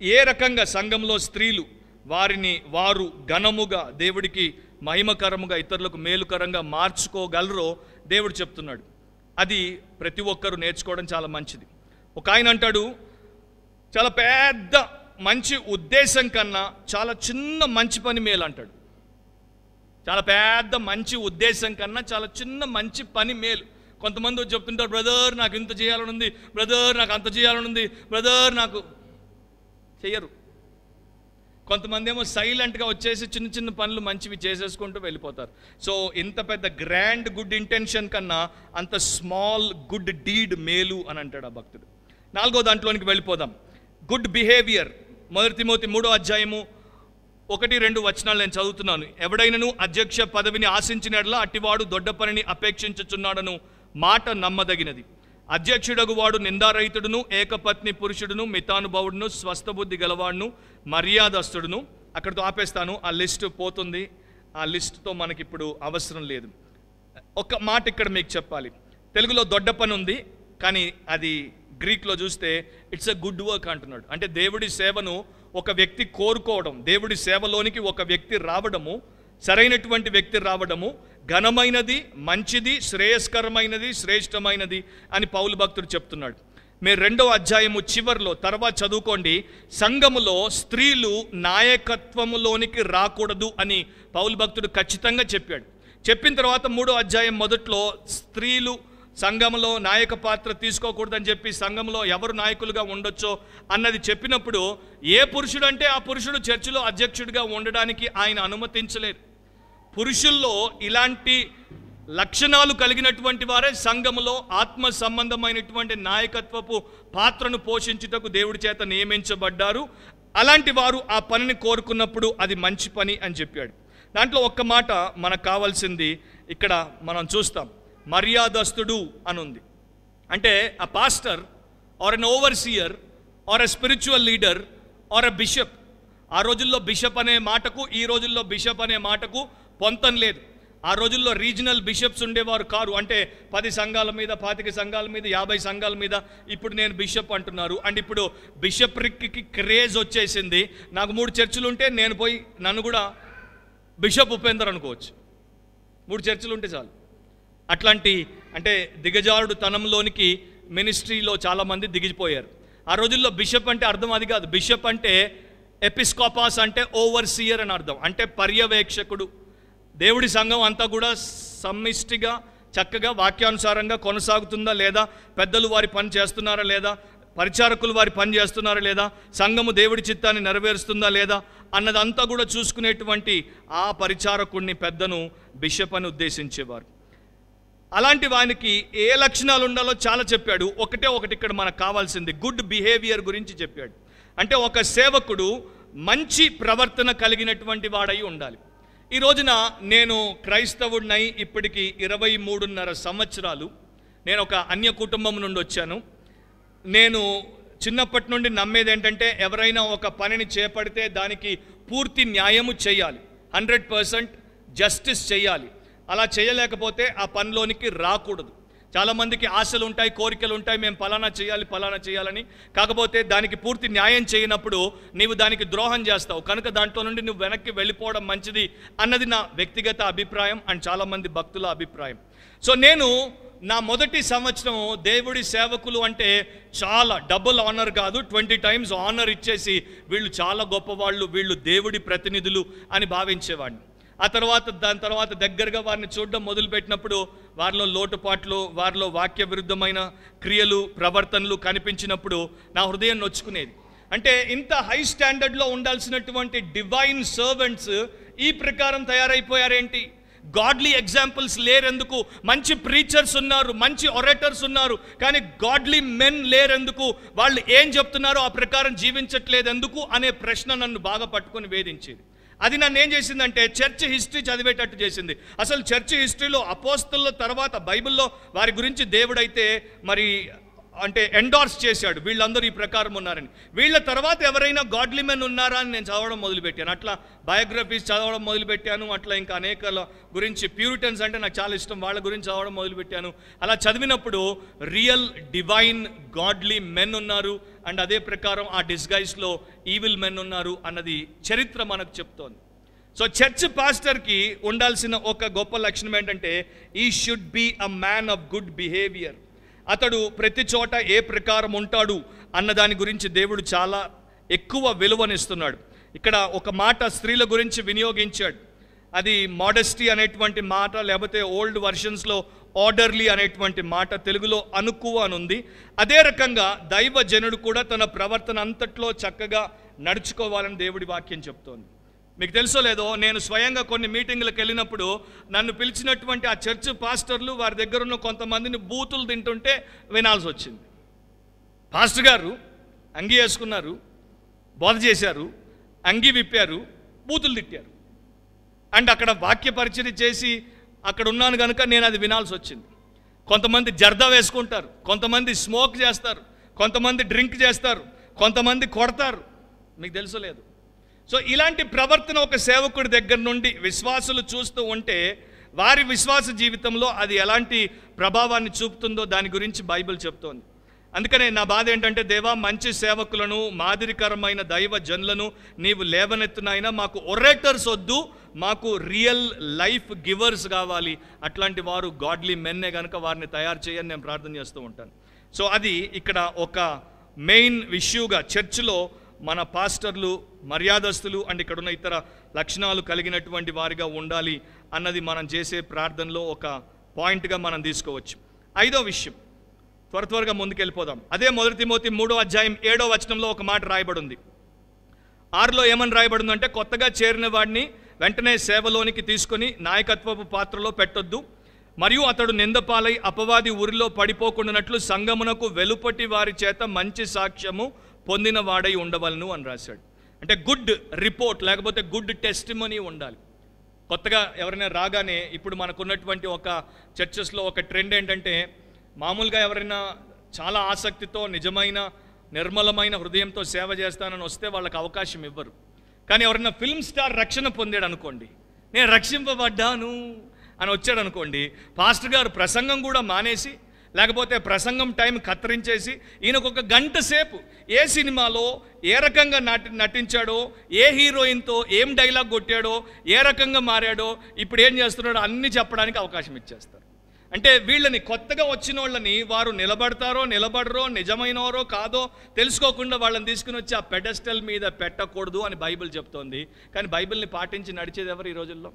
ఏ రకంగా సంఘంలో స్త్రీలు వారు ఘనముగా, దేవుడికి మహిమకరముగా, ఇతరులకు మేలుకరంగా మార్చుకోగలరో దేవుడు చెప్తున్నాడు. అది ప్రతి ఒక్కరూ నేర్చుకోవడం చాలా మంచిది. ఒక ఆయన అంటాడు, చాలా పెద్ద మంచి ఉద్దేశం కన్నా చాలా చిన్న మంచి పని మేలు అంటాడు. చాలా పెద్ద మంచి ఉద్దేశం కన్నా చాలా చిన్న మంచి పని మేలు. కొంతమంది చెప్తుంటారు, బ్రదర్ నాకు ఇంత చేయాలని ఉంది, బ్రదర్ నాకు అంత చేయాలని ఉంది, బ్రదర్ నాకు చెయ్యరు. కొంతమంది ఏమో సైలెంట్గా వచ్చేసి చిన్న చిన్న పనులు మంచివి చేసేసుకుంటూ వెళ్ళిపోతారు. సో ఇంత పెద్ద గ్రాండ్ గుడ్ ఇంటెన్షన్ కన్నా అంత స్మాల్ గుడ్ డీడ్ మేలు అని అంటాడు ఆ భక్తుడు. 4వ దాంట్లోనికి వెళ్ళిపోదాం. Good behaviour. 1 తిమోతి 3వ అధ్యాయము 1-2 వచనాలు నేను చదువుతున్నాను. ఎవడైనను అధ్యక్ష పదవిని ఆశించినట్లా అట్టివాడు దొడ్డ పనిని అపేక్షించుచున్నాడను మాట నమ్మదగినది. అధ్యక్షుడగు వాడు నిందారహితుడును, ఏకపత్ని పురుషుడును, మితానుభవుడును, స్వస్థబుద్ధి గలవాడును, మర్యాదస్తుడును. అక్కడితో ఆపేస్తాను, ఆ లిస్టు పోతుంది, ఆ లిస్టుతో మనకిప్పుడు అవసరం లేదు. ఒక మాట ఇక్కడ మీకు చెప్పాలి. తెలుగులో దొడ్డ పని ఉంది, కానీ అది గ్రీక్లో చూస్తే ఇట్స్ ఎ గుడ్ వర్క్ అంటున్నాడు. అంటే దేవుడి సేవను ఒక వ్యక్తి కోరుకోవడం, దేవుడి సేవలోనికి ఒక వ్యక్తి రావడము, సరైనటువంటి వ్యక్తి రావడము ఘనమైనది, మంచిది, శ్రేయస్కరమైనది, శ్రేష్టమైనది అని పౌలు భక్తుడు చెప్తున్నాడు. మీరు 2వ అధ్యాయము చివరిలో తర్వాత చదువుకోండి, సంఘములో స్త్రీలు నాయకత్వములోనికి రాకూడదు అని పౌలు భక్తుడు ఖచ్చితంగా చెప్పాడు. చెప్పిన తర్వాత 3వ అధ్యాయం మొదట్లో స్త్రీలు సంఘంలో నాయక పాత్ర తీసుకోకూడదని చెప్పి సంఘంలో ఎవరు నాయకులుగా ఉండొచ్చో అన్నది చెప్పినప్పుడు ఏ పురుషుడు అంటే ఆ పురుషుడు చర్చిలో అధ్యక్షుడిగా ఉండడానికి ఆయన అనుమతించలేదు. పురుషుల్లో ఇలాంటి లక్షణాలు కలిగినటువంటి వారే సంఘములో ఆత్మ సంబంధమైనటువంటి నాయకత్వపు పాత్రను పోషించుటకు దేవుడి చేత నియమించబడ్డారు. అలాంటి వారు ఆ పనిని కోరుకున్నప్పుడు అది మంచి పని అని చెప్పాడు. దాంట్లో ఒక్క మాట మనకు కావాల్సింది ఇక్కడ మనం చూస్తాం, మర్యాదస్తుడు అనుంది. అంటే ఆ pastor or an overseer or a spiritual leader or a bishop. ఆ రోజుల్లో బిషప్ అనే మాటకు ఈ రోజుల్లో బిషప్ అనే మాటకు పొంతం లేదు. ఆ రోజుల్లో రీజనల్ బిషప్స్ ఉండేవారు కారు. అంటే 10 సంఘాల మీద, 25 సంఘాల మీద, 50 సంఘాల మీద ఇప్పుడు నేను బిషప్ అంటున్నారు. అండ్ ఇప్పుడు బిషప్రిక్కి క్రేజ్ వచ్చేసింది. నాకు 3 చర్చిలు ఉంటే నేను పోయి నన్ను కూడా బిషప్ ఉపేందర్ అనుకోవచ్చు. 3 చర్చిలు ఉంటే చాలు. అట్లాంటి అంటే దిగజారుడు తనంలోనికి మినిస్ట్రీలో చాలామంది దిగిపోయారు. ఆ రోజుల్లో బిషప్ అంటే అర్థం అది కాదు. బిషప్ అంటే ఎపిస్కోపాస్ అంటే ఓవర్సియర్ అని అర్థం, అంటే పర్యవేక్షకుడు. దేవుడి సంఘం అంతా కూడా సమిష్టిగా చక్కగా వాక్యానుసారంగా కొనసాగుతుందా లేదా, పెద్దలు వారి పని చేస్తున్నారా లేదా, పరిచారకులు వారి పని చేస్తున్నారా లేదా, సంఘము దేవుడి చిత్తాన్ని నెరవేరుస్తుందా లేదా అన్నదంతా కూడా చూసుకునేటువంటి ఆ పరిచారకుడిని, పెద్దను బిషప్ అని ఉద్దేశించేవారు. అలాంటి వానికి ఏ లక్షణాలు ఉండాలో చాలా చెప్పాడు. ఒకటే ఒకటి ఇక్కడ మనకు కావాల్సింది గుడ్ బిహేవియర్ గురించి చెప్పాడు. అంటే ఒక సేవకుడు మంచి ప్రవర్తన కలిగినటువంటి వాడై ఉండాలి. ఈ రోజున నేను క్రైస్తవుడినై ఇప్పటికి 23.5 సంవత్సరాలు. నేను ఒక అన్య కుటుంబం నుండి వచ్చాను. నేను చిన్నప్పటి నుండి నమ్మేది ఏంటంటే ఎవరైనా ఒక పనిని చేపడితే దానికి పూర్తి న్యాయము చేయాలి, 100% జస్టిస్ చేయాలి. అలా చేయలేకపోతే ఆ పనిలోనికి రాకూడదు. చాలామందికి ఆశలు ఉంటాయి, కోరికలు ఉంటాయి, మేము పలానా చేయాలని. కాకపోతే దానికి పూర్తి న్యాయం చేయనప్పుడు నీవు దానికి ద్రోహం చేస్తావు, కనుక దాంట్లో నుండి నువ్వు వెనక్కి వెళ్ళిపోవడం మంచిది అన్నది నా వ్యక్తిగత అభిప్రాయం అండ్ చాలామంది భక్తుల అభిప్రాయం. సో నేను నా మొదటి సంవత్సరం దేవుడి సేవకులు అంటే చాలా డబుల్ ఆనర్ కాదు, 20 టైమ్స్ ఆనర్ ఇచ్చేసి వీళ్ళు చాలా గొప్పవాళ్ళు, వీళ్ళు దేవుడి ప్రతినిధులు అని భావించేవాడిని. దాని తర్వాత దగ్గరగా వారిని చూడడం మొదలుపెట్టినప్పుడు వారిలో లోటుపాట్లు, వారిలో వాక్య విరుద్ధమైన క్రియలు, ప్రవర్తనలు కనిపించినప్పుడు నా హృదయం నొచ్చుకునేది. అంటే ఇంత హై స్టాండర్డ్లో ఉండాల్సినటువంటి డివైన్ సర్వెంట్స్ ఈ ప్రకారం తయారైపోయారేంటి? Godly examples లేరెందుకు? మంచి ప్రీచర్స్ ఉన్నారు, మంచి ఒరేటర్స్ ఉన్నారు, కానీ గాడ్లీ మెన్ లేరెందుకు? వాళ్ళు ఏం చెప్తున్నారో ఆ ప్రకారం జీవించట్లేదు ఎందుకు అనే ప్రశ్న నన్ను బాగా పట్టుకొని వేధించేది. అది నన్ను ఏం చేసిందంటే చర్చ్ హిస్టరీ చదివేటట్టు చేసింది. అసలు చర్చ్ హిస్టరీలో అపోస్తలుల తర్వాత బైబిల్లో వారి గురించి దేవుడైతే మరి అంటే ఎండార్స్ చేశాడు, వీళ్ళందరూ ఈ ప్రకారం ఉన్నారని. వీళ్ళ తర్వాత ఎవరైనా గాడ్లీ మెన్ ఉన్నారా అని నేను చదవడం మొదలుపెట్టాను. అట్లా బయోగ్రఫీస్ చదవడం మొదలుపెట్టాను. అట్లా ఇంకా అనేకల గురించి, ప్యూరిటన్స్ అంటే నాకు చాలా ఇష్టం, వాళ్ళ గురించి చదవడం మొదలుపెట్టాను. అలా చదివినప్పుడు రియల్ డివైన్ గాడ్లీ మెన్ ఉన్నారు అండ్ అదే ప్రకారం ఆ డిస్గైజ్లో ఈవిల్ మెన్ ఉన్నారు అన్నది చరిత్ర మనకు చెప్తోంది. సో చర్చ్ పాస్టర్కి ఉండాల్సిన ఒక గొప్ప లక్షణం ఏంటంటే ఈ should be a man of good behaviour. అతడు ప్రతి చోట ఏ ప్రకారం ఉంటాడు అన్నదాని గురించి దేవుడు చాలా ఎక్కువ విలువనిస్తున్నాడు. ఇక్కడ ఒక మాట స్త్రీల గురించి వినియోగించాడు, అది మోడెస్టీ అనేటువంటి మాట, లేకపోతే ఓల్డ్ వర్షన్స్లో ఆర్డర్లీ అనేటువంటి మాట, తెలుగులో అనుకువ అని ఉంది. అదే రకంగా దైవజనుడు కూడా తన ప్రవర్తన అంతట్లో చక్కగా నడుచుకోవాలని దేవుడి వాక్యం చెప్తోంది. మీకు తెలుసో లేదో, నేను స్వయంగా కొన్ని మీటింగ్లకు వెళ్ళినప్పుడు నన్ను పిలిచినటువంటి ఆ చర్చ్ పాస్టర్లు వారి దగ్గర ఉన్న కొంతమందిని బూతులు తింటుంటే వినాల్సి వచ్చింది. పాస్టర్ గారు అంగీ వేసుకున్నారు, బోధ చేశారు, అంగీ విప్పారు, బూతులు తిట్టారు. అండ్ అక్కడ వాక్య పరిచర్య చేసి అక్కడ ఉన్నాను కనుక నేను అది వినాల్సి వచ్చింది. కొంతమంది జర్దా వేసుకుంటారు, కొంతమంది స్మోక్ చేస్తారు, కొంతమంది డ్రింక్ చేస్తారు, కొంతమంది కొడతారు. మీకు తెలుసు లేదు? సో ఇలాంటి ప్రవర్తన ఒక సేవకుడి దగ్గర నుండి విశ్వాసులు చూస్తూ ఉంటే వారి విశ్వాస జీవితంలో అది ఎలాంటి ప్రభావాన్ని చూపుతుందో దాని గురించి బైబిల్ చెప్తోంది. అందుకనే నా బాధ ఏంటంటే, దేవా, మంచి సేవకులను, మాదిరికరమైన దైవ జనులను నీవు లేవనెత్తునైనా మాకు ఒరేటర్స్ వద్దు, మాకు రియల్ లైఫ్ గివర్స్ కావాలి. అట్లాంటి వారు గాడ్లీ మెన్నే కనుక వారిని తయారు చేయని నేను ప్రార్థన చేస్తూ ఉంటాను. సో అది ఇక్కడ ఒక మెయిన్ ఇష్యూగా చర్చిలో మన పాస్టర్లు, మర్యాదస్తులు అండ్ ఇక్కడ ఉన్న ఇతర లక్షణాలు కలిగినటువంటి వారిగా ఉండాలి అన్నది మనం చేసే ప్రార్థనలో ఒక పాయింట్గా మనం తీసుకోవచ్చు. 5వ విషయం, త్వరగా ముందుకెళ్ళిపోదాం. అదే 1 తిమోతి 3వ అధ్యాయం 7వ వచనంలో ఒక మాట రాయబడి ఉంది. 6లో ఏమని రాయబడిందంటే, కొత్తగా చేరిన వాడిని వెంటనే సేవలోనికి తీసుకొని నాయకత్వపు పాత్రలో పెట్టొద్దు, మరియు అతడు నిందపాలై అపవాది ఊరిలో పడిపోకుండానట్లు సంగమునకు వెలుపటి వారి చేత మంచి సాక్ష్యము పొందిన వాడై ఉండవలను అని రాశాడు. అంటే గుడ్ రిపోర్ట్ లేకపోతే గుడ్ టెస్టిమనీ ఉండాలి. కొత్తగా ఎవరైనా రాగానే ఇప్పుడు మనకున్నటువంటి ఒక చర్చెస్లో ఒక ట్రెండ్ ఏంటంటే, మామూలుగా ఎవరైనా చాలా ఆసక్తితో నిజమైన నిర్మలమైన హృదయంతో సేవ చేస్తానని వస్తే వాళ్ళకి అవకాశం ఇవ్వరు. కానీ ఎవరైనా ఫిల్మ్ స్టార్ రక్షణ పొందాడు అనుకోండి, నేను రక్షింపబడ్డాను అని వచ్చాడు అనుకోండి, పాస్టర్ గారు ప్రసంగం కూడా మానేసి లేకపోతే ప్రసంగం టైం కత్తిరించేసి ఈయనకు ఒక గంట సేపు ఏ సినిమాలో ఏ రకంగా నటించాడో, ఏ హీరోయిన్తో ఏం డైలాగ్ కొట్టాడో, ఏ రకంగా మారాడో, ఇప్పుడు ఏం చేస్తున్నాడో అన్నీ చెప్పడానికి అవకాశం ఇచ్చేస్తారు. అంటే వీళ్ళని, కొత్తగా వచ్చిన వాళ్ళని వారు నిలబడతారో నిలబడరో, నిజమైనవారో కాదో తెలుసుకోకుండా వాళ్ళని తీసుకుని వచ్చి ఆ పెడెస్టల్ మీద పెట్టకూడదు అని బైబిల్ చెప్తోంది. కానీ బైబిల్ని పాటించి నడిచేది ఎవరు ఈ రోజుల్లో?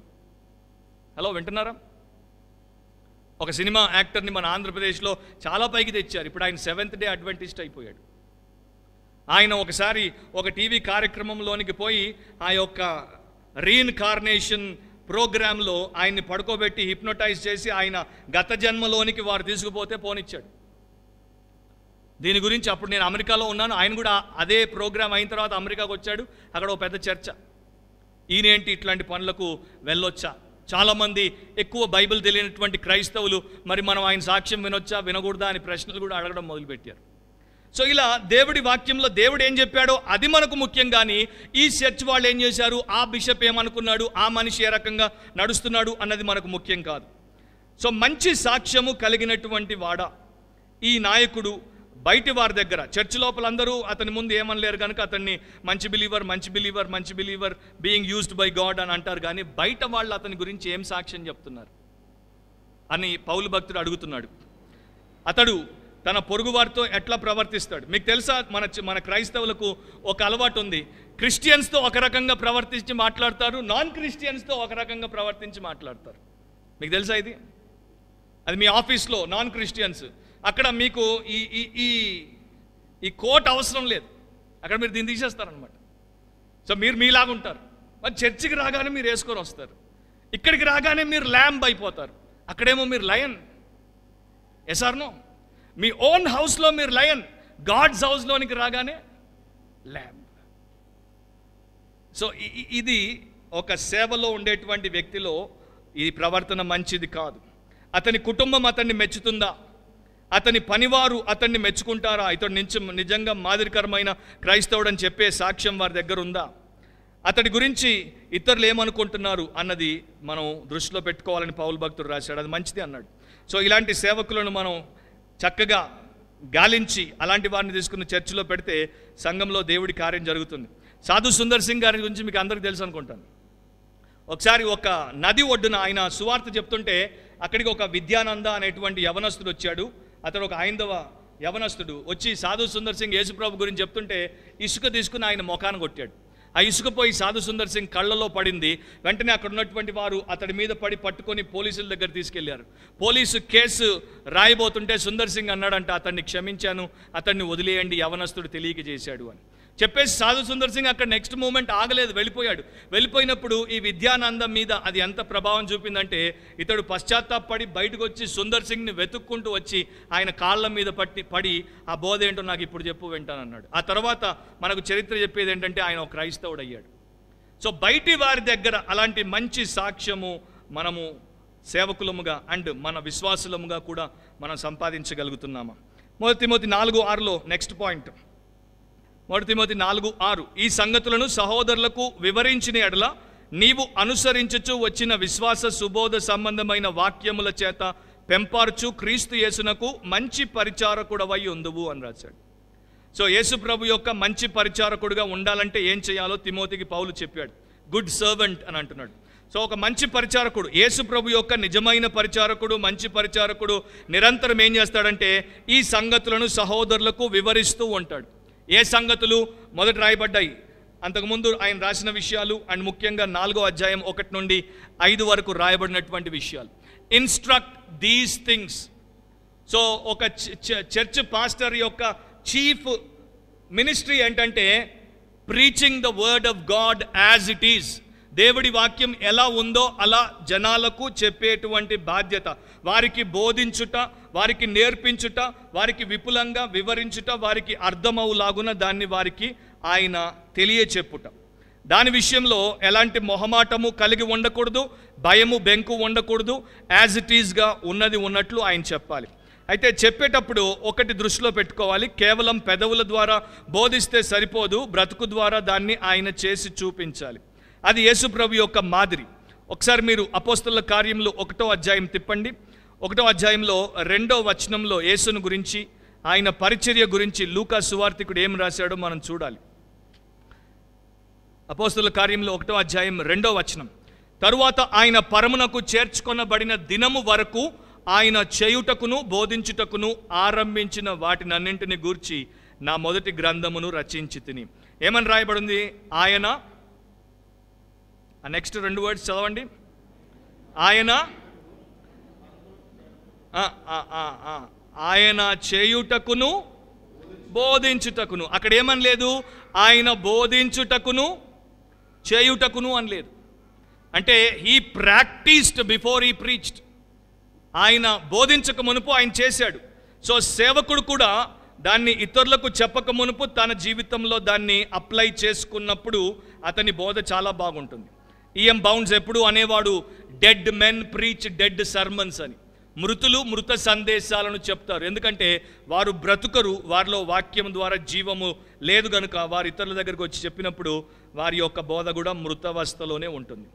హలో, వింటున్నారా? ఒక సినిమా యాక్టర్ని మన ఆంధ్రప్రదేశ్లో చాలా పైకి తెచ్చారు. ఇప్పుడు ఆయన 7th డే అడ్వెంటిస్ట్ అయిపోయాడు. ఆయన ఒకసారి ఒక టీవీ కార్యక్రమంలోనికి పోయి ఆ యొక్క రీఇన్కార్నేషన్ ప్రోగ్రాంలో ఆయన్ని పడుకోబెట్టి హిప్నోటైజ్ చేసి ఆయన గత జన్మలోనికి వారు తీసుకుపోతే పోనిచ్చాడు. దీని గురించి అప్పుడు నేను అమెరికాలో ఉన్నాను, ఆయన కూడా అదే ప్రోగ్రాం అయిన తర్వాత అమెరికాకు వచ్చాడు. అక్కడ ఒక పెద్ద చర్చ, ఈయనేంటి ఇట్లాంటి పనులకు వెళ్ళొచ్చా? చాలామంది ఎక్కువ బైబిల్ తెలియనటువంటి క్రైస్తవులు మరి మనం ఆయన సాక్ష్యం వినొచ్చా వినకూడదా అని ప్రశ్నలు కూడా అడగడం మొదలుపెట్టారు. సో ఇలా దేవుడి వాక్యంలో దేవుడు ఏం చెప్పాడో అది మనకు ముఖ్యం. కానీ ఈ చర్చ్ వాళ్ళు ఏం చేశారు, ఆ బిషప్ ఏమనుకున్నాడు, ఆ మనిషి ఏ రకంగా నడుస్తున్నాడు అన్నది మనకు ముఖ్యం కాదు. సో మంచి సాక్ష్యము కలిగినటువంటి వాడ ఈ నాయకుడు బయటి వారి దగ్గర, చర్చ్ లోపల అందరూ అతని ముందు ఏమనలేరు కనుక అతన్ని మంచి believer being used by God అని అంటారు. కానీ బయట వాళ్ళు అతని గురించి ఏం సాక్ష్యం చెప్తున్నారు అని పౌలు భక్తుడు అడుగుతున్నాడు. అతడు తన పొరుగు వారితో ఎట్లా ప్రవర్తిస్తాడు? మీకు తెలుసా, మన క్రైస్తవులకు ఒక అలవాటు ఉంది. క్రిస్టియన్స్తో ఒక రకంగా ప్రవర్తించి మాట్లాడతారు, నాన్ క్రిస్టియన్స్తో ఒక రకంగా ప్రవర్తించి మాట్లాడతారు. మీకు తెలుసా ఇది? అది మీ ఆఫీస్లో నాన్ క్రిస్టియన్స్, అక్కడ మీకు ఈ కోట్ అవసరం లేదు, అక్కడ మీరు దీన్ని తీసేస్తారనమాట. సో మీరు మీలాగా ఉంటారు. మరి చర్చికి రాగానే మీరు వేసుకొని వస్తారు, ఇక్కడికి రాగానే మీరు ల్యాంబ్ అయిపోతారు, అక్కడేమో మీరు లయన్. Yes or no? మీ ఓన్ హౌస్లో మీరు లయన్, గాడ్స్ హౌస్లోనికి రాగానే ల్యాంబ్. సో ఇది ఒక సేవలో ఉండేటువంటి వ్యక్తిలో ఈ ప్రవర్తన మంచిది కాదు. అతని కుటుంబం అతన్ని మెచ్చుతుందా? అతని పనివారు అతన్ని మెచ్చుకుంటారా? ఇతడు నిజంగా మాదిరికరమైన క్రైస్తవుడు అని చెప్పే సాక్ష్యం వారి దగ్గర ఉందా? అతడి గురించి ఇతరులు ఏమనుకుంటున్నారు అన్నది మనం దృష్టిలో పెట్టుకోవాలని పౌలు భక్తుడు రాశాడు. అది మంచిది అన్నాడు. సో ఇలాంటి సేవకులను మనం చక్కగా గాలించి అలాంటి వారిని తీసుకుని చర్చిలో పెడితే సంఘంలో దేవుడి కార్యం జరుగుతుంది. సాధు సుందర్ సింగ్ గారి గురించి మీకు అందరికీ తెలుసు అనుకుంటాను. ఒకసారి ఒక నది ఒడ్డున ఆయన సువార్త చెప్తుంటే అక్కడికి ఒక విద్యానంద అనేటువంటి యవనస్తుడు వచ్చాడు. అతడు ఒక హైందవ యవనస్తుడు వచ్చి సాధు సుందర్ సింగ్ యేసుప్రభు గురించి చెప్తుంటే ఇసుక తీసుకుని ఆయన మొఖాన్ని కొట్టాడు. ఆ ఇసుక పోయి సాధు సుందర్ సింగ్ కళ్ళలో పడింది. వెంటనే అక్కడ ఉన్నటువంటి వారు అతడి మీద పట్టుకొని పోలీసుల దగ్గర తీసుకెళ్లారు. పోలీసు కేసు రాయబోతుంటే సుందర్ సింగ్ అన్నాడంట, అతన్ని క్షమించాను, అతన్ని వదిలేయండి, యవనస్తుడు తెలియక చేశాడు అని చెప్పేసి సాధు సుందర్ సింగ్ అక్కడ నెక్స్ట్ మూమెంట్ ఆగలేదు, వెళ్ళిపోయాడు. వెళ్ళిపోయినప్పుడు ఈ విద్యానందం మీద అది ఎంత ప్రభావం చూపిందంటే ఇతడు పశ్చాత్తాపడి బయటకు వచ్చి సుందర్ సింగ్ని వెతుక్కుంటూ వచ్చి ఆయన కాళ్ళ మీద పడి ఆ బోధ ఏంటో నాకు ఇప్పుడు చెప్పు వింటానన్నాడు. ఆ తర్వాత మనకు చరిత్ర చెప్పేది ఏంటంటే ఆయన ఒక క్రైస్తవుడు అయ్యాడు. సో బయటి వారి దగ్గర అలాంటి మంచి సాక్ష్యము మనము సేవకులముగా అండ్ మన విశ్వాసులముగా కూడా మనం సంపాదించగలుగుతున్నామా? 1 తిమోతి 4:6 నెక్స్ట్ పాయింట్. 1 తిమోతి 4:6 ఈ సంగతులను సహోదరులకు వివరించిన ఎడల నీవు అనుసరించుచు వచ్చిన విశ్వాస సుబోధ సంబంధమైన వాక్యముల చేత పెంపార్చు క్రీస్తు యేసునకు మంచి పరిచారకుడవై ఉందువు అని రాశాడు. సో యేసు ప్రభు యొక్క మంచి పరిచారకుడుగా ఉండాలంటే ఏం చేయాలో తిమోతికి పౌలు చెప్పాడు. గుడ్ సర్వెంట్ అని అంటున్నాడు. సో ఒక మంచి పరిచారకుడు, యేసు ప్రభు యొక్క నిజమైన పరిచారకుడు, మంచి పరిచారకుడు నిరంతరం ఏం చేస్తాడంటే ఈ సంగతులను సహోదరులకు వివరిస్తూ ఉంటాడు. ఏ సంగతులు? మొదట రాయబడ్డాయి, అంతకుముందు ఆయన రాసిన విషయాలు అండ్ ముఖ్యంగా 4వ అధ్యాయం 1 నుండి 5 వరకు రాయబడినటువంటి విషయాలు. Instruct these things. సో ఒక చర్చ్ పాస్టర్ యొక్క చీఫ్ మినిస్ట్రీ ఏంటంటే preaching the word of God as it is. దేవుడి వాక్యం ఎలా ఉందో అలా జనాలకు చెప్పేటువంటి బాధ్యత, వారికి బోధించుట, వారికి నేర్పించుట, వారికి విపులంగా వివరించుట, వారికి అర్థమవులాగున దాన్ని వారికి ఆయన తెలియచెప్పుట. దాని విషయంలో ఎలాంటి మొహమాటము కలిగి ఉండకూడదు, భయము బెంకు ఉండకూడదు. యాజ్ ఇట్ ఈజ్గా ఉన్నది ఉన్నట్లు ఆయన చెప్పాలి. అయితే చెప్పేటప్పుడు ఒకటి దృష్టిలో పెట్టుకోవాలి, కేవలం పెదవుల ద్వారా బోధిస్తే సరిపోదు, బ్రతుకు ద్వారా దాన్ని ఆయన చేసి చూపించాలి. అది యేసు ప్రభు యొక్క మాదిరి. ఒకసారి మీరు అపోస్తలుల కార్యములు 1వ అధ్యాయం తిప్పండి. 1వ అధ్యాయంలో 2వ వచనంలో యేసును గురించి, ఆయన పరిచర్య గురించి లూకా సువార్తికుడు ఏం రాశాడో మనం చూడాలి. అపోస్తలుల కార్యంలో 1వ అధ్యాయం 2వ వచనం. తరువాత ఆయన పరమునకు చేర్చుకొనబడిన దినము వరకు ఆయన చేయుటకును బోధించుటకును ఆరంభించిన వాటినన్నింటిని గూర్చి నా మొదటి గ్రంథమును రచించి తిని. ఏమని రాయబడింది? ఆయన, నెక్స్ట్ 2 వర్డ్స్ చదవండి. ఆయన ఆయన చేయుటకును బోధించుటకును. అక్కడ ఏమని లేదు? ఆయన బోధించుటకును చేయుటకును అని లేదు. అంటే he practised before he preached. ఆయన బోధించక మునుపు ఆయన చేశాడు. సో సేవకుడు కూడా దాన్ని ఇతరులకు చెప్పక మునుపు తన జీవితంలో దాన్ని అప్లై చేసుకున్నప్పుడు అతని బోధ చాలా బాగుంటుంది. ఈఎం బౌండ్స్ ఎప్పుడు అనేవాడు, dead men preach dead sermons అని. మృతులు మృత సందేశాలను చెప్తారు, ఎందుకంటే వారు బ్రతుకరు, వారిలో వాక్యం ద్వారా జీవము లేదు కనుక వారు ఇతరుల దగ్గరికి వచ్చి చెప్పినప్పుడు వారి యొక్క బోధ కూడా మృతవస్థలోనే ఉంటుంది.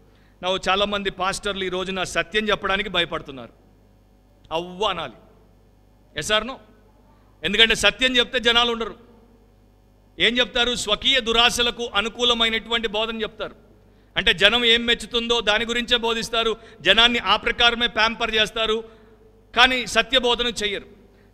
చాలామంది పాస్టర్లు ఈ రోజున సత్యం చెప్పడానికి భయపడుతున్నారు. అవ్వ అనాలి, ఎసార్నో? ఎందుకంటే సత్యం చెప్తే జనాలు ఉండరు. ఏం చెప్తారు? స్వకీయ దురాశలకు అనుకూలమైనటువంటి బోధన చెప్తారు. అంటే జనం ఏం మెచ్చుతుందో దాని గురించే బోధిస్తారు, జనాన్ని ఆ ప్రకారమే ప్యాంపర్ చేస్తారు, కానీ సత్యబోధన చెయ్యరు.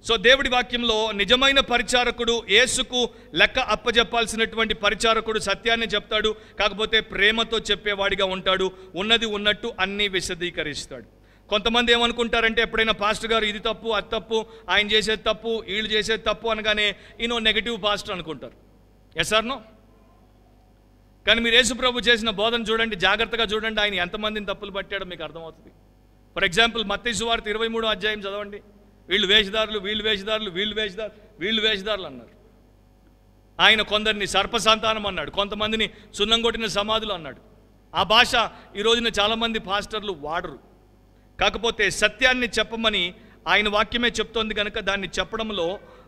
సో దేవుడి వాక్యంలో నిజమైన పరిచారకుడు, యేసుకు లెక్క అప్పజెప్పాల్సినటువంటి పరిచారకుడు సత్యాన్ని చెప్తాడు, కాకపోతే ప్రేమతో చెప్పేవాడిగా ఉంటాడు, ఉన్నది ఉన్నట్టు అన్నీ విశదీకరిస్తాడు. కొంతమంది ఏమనుకుంటారంటే ఎప్పుడైనా పాస్టర్ గారు ఇది తప్పు అది తప్పు, ఆయన చేసేది తప్పు వీళ్ళు చేసేది తప్పు అనగానే ఈయనో నెగిటివ్ పాస్టర్ అనుకుంటారు. ఎస్ఆర్నో? కానీ మీరు యేసు ప్రభు చేసిన బోధన చూడండి, జాగ్రత్తగా చూడండి, ఆయన ఎంతమందిని తప్పులు పట్టాడో మీకు అర్థమవుతుంది. ఫర్ ఎగ్జాంపుల్ మత్తయి సువార్త 23వ అధ్యాయం చదవండి. వీళ్ళు వేషధారులు, వీళ్ళు వేషధారులు, వీళ్ళు వేషధారు, వీళ్ళు వేషధారులు అన్నారు. ఆయన కొందరిని సర్పసంతానం అన్నాడు, కొంతమందిని సున్నం కొట్టిన సమాధులు అన్నాడు. ఆ భాష ఈ రోజున చాలామంది పాస్టర్లు వాడరు. కాకపోతే సత్యాన్ని చెప్పమని ఆయన వాక్యమే చెప్తోంది కనుక దాన్ని చెప్పడంలో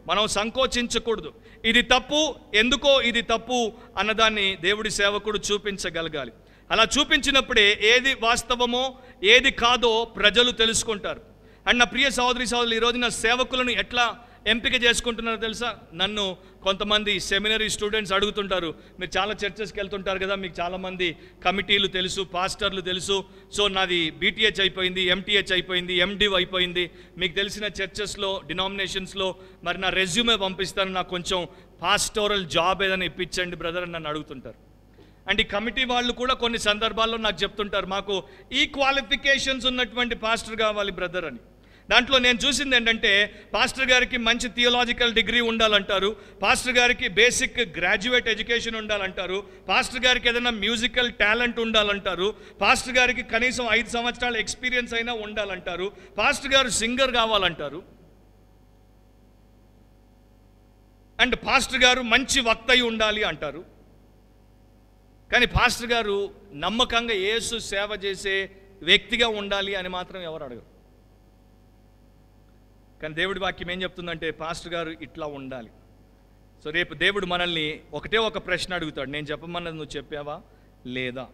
మనం సంకోచించకూడదు. ఇది తప్పు, ఎందుకో ఇది తప్పు అన్నదాన్ని దేవుడి సేవకుడు చూపించగలగాలి. అలా చూపించినప్పుడే ఏది వాస్తవమో ఏది కాదో ప్రజలు తెలుసుకుంటారు. అండ్ నా ప్రియ సహోదరి సహోదరులు, ఈ రోజున సేవకులను ఎట్లా ఎంపిక చేసుకుంటున్నారో తెలుసా? నన్ను కొంతమంది సెమినరీ స్టూడెంట్స్ అడుగుతుంటారు, మీరు చాలా చర్చెస్కి వెళ్తుంటారు కదా, మీకు చాలామంది కమిటీలు తెలుసు, పాస్టర్లు తెలుసు, సో నాది బీటీహెచ్ అయిపోయింది, ఎంటీహెచ్ అయిపోయింది, ఎండివ్ అయిపోయింది, మీకు తెలిసిన చర్చెస్లో డినామినేషన్స్లో మరి నా రెజ్యూమే పంపిస్తాను, నాకు కొంచెం పాస్టోరల్ జాబ్ ఏదైనా ఇప్పించండి బ్రదర్ అని నన్ను అడుగుతుంటారు. అండ్ ఈ కమిటీ వాళ్ళు కూడా కొన్ని సందర్భాల్లో నాకు చెప్తుంటారు, మాకు ఈ క్వాలిఫికేషన్స్ ఉన్నటువంటి పాస్టర్ కావాలి బ్రదర్ అని. దాంట్లో నేను చూసింది ఏంటంటే, పాస్టర్ గారికి మంచి థియోలాజికల్ డిగ్రీ ఉండాలంటారు, పాస్టర్ గారికి బేసిక్ గ్రాడ్యుయేట్ ఎడ్యుకేషన్ ఉండాలంటారు, పాస్టర్ గారికి ఏదైనా మ్యూజికల్ టాలెంట్ ఉండాలంటారు, పాస్టర్ గారికి కనీసం 5 సంవత్సరాల ఎక్స్పీరియన్స్ అయినా ఉండాలంటారు, పాస్టర్ గారు సింగర్ కావాలంటారు, అండ్ పాస్టర్ గారు మంచి వక్త అయి ఉండాలి అంటారు. కానీ పాస్టర్ గారు నమ్మకంగా యేసు సేవ చేసే వ్యక్తిగా ఉండాలి అని మాత్రం ఎవరు అడగరు. కానీ దేవుడి వాక్యం ఏం చెప్తుందంటే పాస్టర్ గారు ఇట్లా ఉండాలి. సో రేపు దేవుడు మనల్ని ఒకటే ఒక ప్రశ్న అడుగుతాడు, నేను చెప్పమన్నది నువ్వు చెప్పావా లేదా?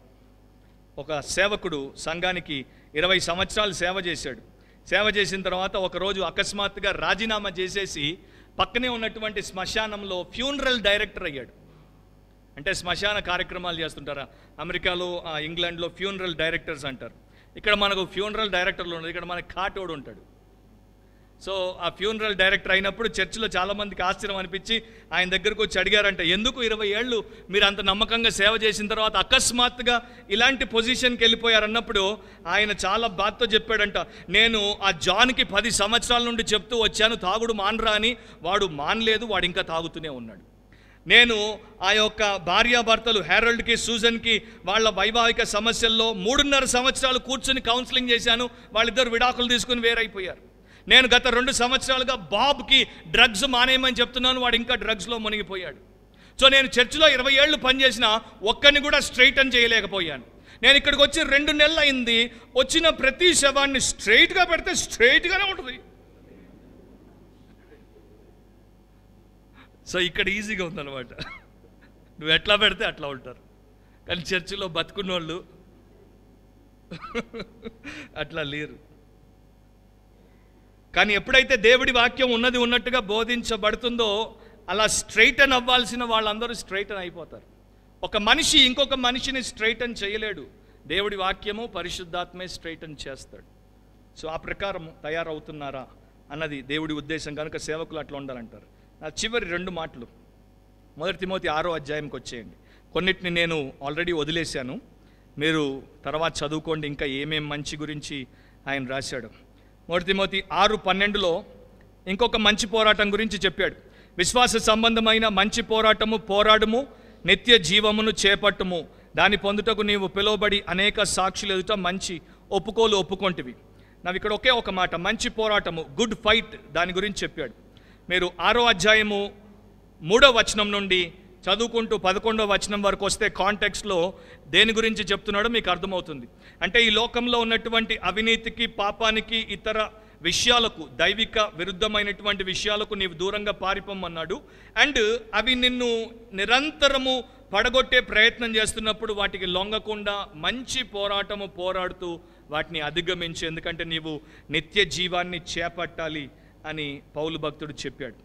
ఒక సేవకుడు సంఘానికి 20 సంవత్సరాలు సేవ చేశాడు. సేవ చేసిన తర్వాత ఒకరోజు అకస్మాత్తుగా రాజీనామా చేసేసి పక్కనే ఉన్నటువంటి శ్మశానంలో ఫ్యూనరల్ డైరెక్టర్ అయ్యాడు. అంటే శ్మశాన కార్యక్రమాలు చేస్తుంటారా? అమెరికాలో, ఇంగ్లాండ్లో ఫ్యూనరల్ డైరెక్టర్స్ అంటారు. ఇక్కడ మనకు ఫ్యూనరల్ డైరెక్టర్లు ఉండదు, ఇక్కడ మనకు కాటోడు ఉంటాడు. సో ఆ ఫ్యూనరల్ డైరెక్టర్ అయినప్పుడు చర్చిలో చాలామందికి ఆశ్చర్యం అనిపించి ఆయన దగ్గరకు వచ్చి అడిగారంట, ఎందుకు 20 ఏళ్ళు మీరు అంత నమ్మకంగా సేవ చేసిన తర్వాత అకస్మాత్తుగా ఇలాంటి పొజిషన్కి వెళ్ళిపోయారన్నప్పుడు ఆయన చాలా బాధతో చెప్పాడంట, నేను ఆ జాన్కి 10 సంవత్సరాల నుండి చెప్తూ వచ్చాను తాగుడు మానరా అని, వాడు మానలేదు, వాడు ఇంకా తాగుతూనే ఉన్నాడు. నేను ఆ యొక్క భార్యాభర్తలు హ్యారోల్డ్కి సూజన్కి వాళ్ళ వైవాహిక సమస్యల్లో 3.5 సంవత్సరాలు కూర్చొని కౌన్సిలింగ్ చేశాను, వాళ్ళిద్దరు విడాకులు తీసుకుని వేరైపోయారు. నేను గత 2 సంవత్సరాలుగా బాబ్కి డ్రగ్స్ మానేయమని చెప్తున్నాను, వాడు ఇంకా డ్రగ్స్లో మునిగిపోయాడు. సో నేను చర్చిలో 20 ఏళ్ళు పనిచేసినా ఒక్కరిని కూడా స్ట్రైటన్ చేయలేకపోయాను. నేను ఇక్కడికి వచ్చి 2 నెలలు అయింది, వచ్చిన ప్రతి శవాన్ని స్ట్రైట్గా పెడితే స్ట్రైట్గానే ఉంటుంది. సో ఇక్కడ ఈజీగా ఉందన్నమాట, నువ్వు ఎట్లా పెడితే అట్లా ఉంటారు. కానీ చర్చిలో బతుకున్న వాళ్ళు అట్లా లేరు. కానీ ఎప్పుడైతే దేవుడి వాక్యం ఉన్నది ఉన్నట్టుగా బోధించబడుతుందో అలా స్ట్రైటన్ అవ్వాల్సిన వాళ్ళందరూ స్ట్రైటన్ అయిపోతారు. ఒక మనిషి ఇంకొక మనిషిని స్ట్రైటన్ చేయలేడు, దేవుడి వాక్యము పరిశుద్ధాత్మే స్ట్రైటన్ చేస్తాడు. సో ఆ ప్రకారం తయారవుతున్నారా అన్నది దేవుడి ఉద్దేశం. కనుక సేవకులు అట్లా ఉండాలంటారు. నా చివరి 2 మాటలు 1 తిమోతి 6వ అధ్యాయంకి వచ్చేయండి. కొన్నిటిని నేను ఆల్రెడీ వదిలేశాను, మీరు తర్వాత చదువుకోండి ఇంకా ఏమేం మంచి గురించి ఆయన రాశాడు. 1 తిమోతి 6:12లో ఇంకొక మంచి పోరాటం గురించి చెప్పాడు. విశ్వాస సంబంధమైన మంచి పోరాటము పోరాడము, నిత్య జీవమును చేపట్టుము, దాన్ని పొందుటకు నీవు పిలువబడి అనేక సాక్షులు ఎదుట మంచి ఒప్పుకొంటివి. నాకు ఇక్కడ ఒకే ఒక మాట, మంచి పోరాటము, గుడ్ ఫైట్, దాని గురించి చెప్పాడు. మీరు 6వ అధ్యాయము 3వ వచనం నుండి చదువుకుంటూ 11వ వచనం వరకు వస్తే కాంటెక్స్ట్లో దేని గురించి చెప్తున్నాడో మీకు అర్థమవుతుంది. అంటే ఈ లోకంలో ఉన్నటువంటి అవినీతికి, పాపానికి, ఇతర విషయాలకు, దైవిక విరుద్ధమైనటువంటి విషయాలకు నీవు దూరంగా పారిపోమన్నాడు. అండ్ అవి నిన్ను నిరంతరము పడగొట్టే ప్రయత్నం చేస్తున్నప్పుడు వాటికి లొంగకుండా మంచి పోరాటము పోరాడుతూ వాటిని అధిగమించి, ఎందుకంటే నీవు నిత్య జీవాన్ని చేపట్టాలి అని పౌలు భక్తుడు చెప్పాడు.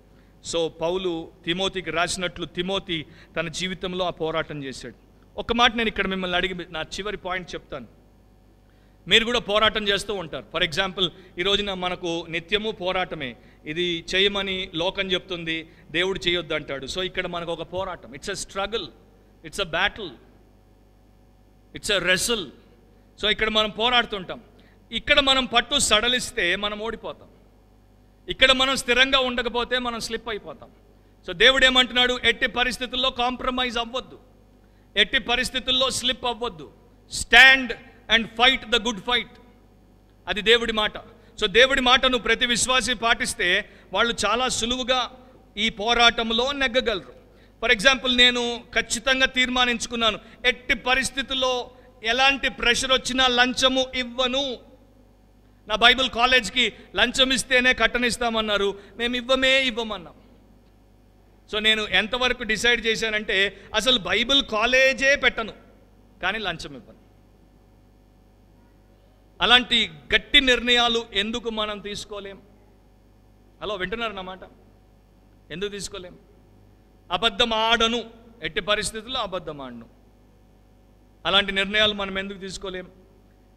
సో పౌలు తిమోతికి రాసినట్లు తిమోతి తన జీవితంలో ఆ పోరాటం చేశాడు. ఒక మాట నేను ఇక్కడ మిమ్మల్ని అడిగి నా చివరి పాయింట్ చెప్తాను. మీరు కూడా పోరాటం చేస్తూ ఉంటారు. ఫర్ ఎగ్జాంపుల్ ఈ రోజున మనకు నిత్యము పోరాటమే. ఇది చేయమని లోకం చెప్తుంది, దేవుడు చేయొద్దు అంటాడు. సో ఇక్కడ మనకు ఒక పోరాటం, it's a struggle, it's a battle, it's a రెసల్. So ఇక్కడ మనం పోరాడుతుంటాం. ఇక్కడ మనం పట్టు సడలిస్తే మనం ఓడిపోతాం, ఇక్కడ మనం స్థిరంగా ఉండకపోతే మనం స్లిప్ అయిపోతాం. సో దేవుడు ఏమంటున్నాడు, ఎట్టి పరిస్థితుల్లో కాంప్రమైజ్ అవ్వద్దు, ఎట్టి పరిస్థితుల్లో స్లిప్ అవ్వద్దు, stand and fight the good fight. అది దేవుడి మాట. సో దేవుడి మాటను ప్రతి విశ్వాసి పాటిస్తే వాళ్ళు చాలా సులువుగా ఈ పోరాటంలో నెగ్గగలరు. ఫర్ ఎగ్జాంపుల్ నేను ఖచ్చితంగా తీర్మానించుకున్నాను, ఎట్టి పరిస్థితుల్లో ఎలాంటి ప్రెషర్ వచ్చినా లంచము ఇవ్వను. నా బైబిల్ కాలేజ్కి లంచం ఇస్తేనే కట్టనిస్తామన్నారు, మేము ఇవ్వమన్నాం. సో నేను ఎంతవరకు డిసైడ్ చేశానంటే అసలు బైబిల్ కాలేజే పెట్టను, కానీ లంచం ఇవ్వను. అలాంటి గట్టి నిర్ణయాలు ఎందుకు మనం తీసుకోలేం? హలో, వింటున్నారు నా మాట? ఎందుకు తీసుకోలేం? అబద్ధం ఆడను, ఎట్టి పరిస్థితుల్లో అబద్ధం ఆడను. అలాంటి నిర్ణయాలు మనం ఎందుకు తీసుకోలేం?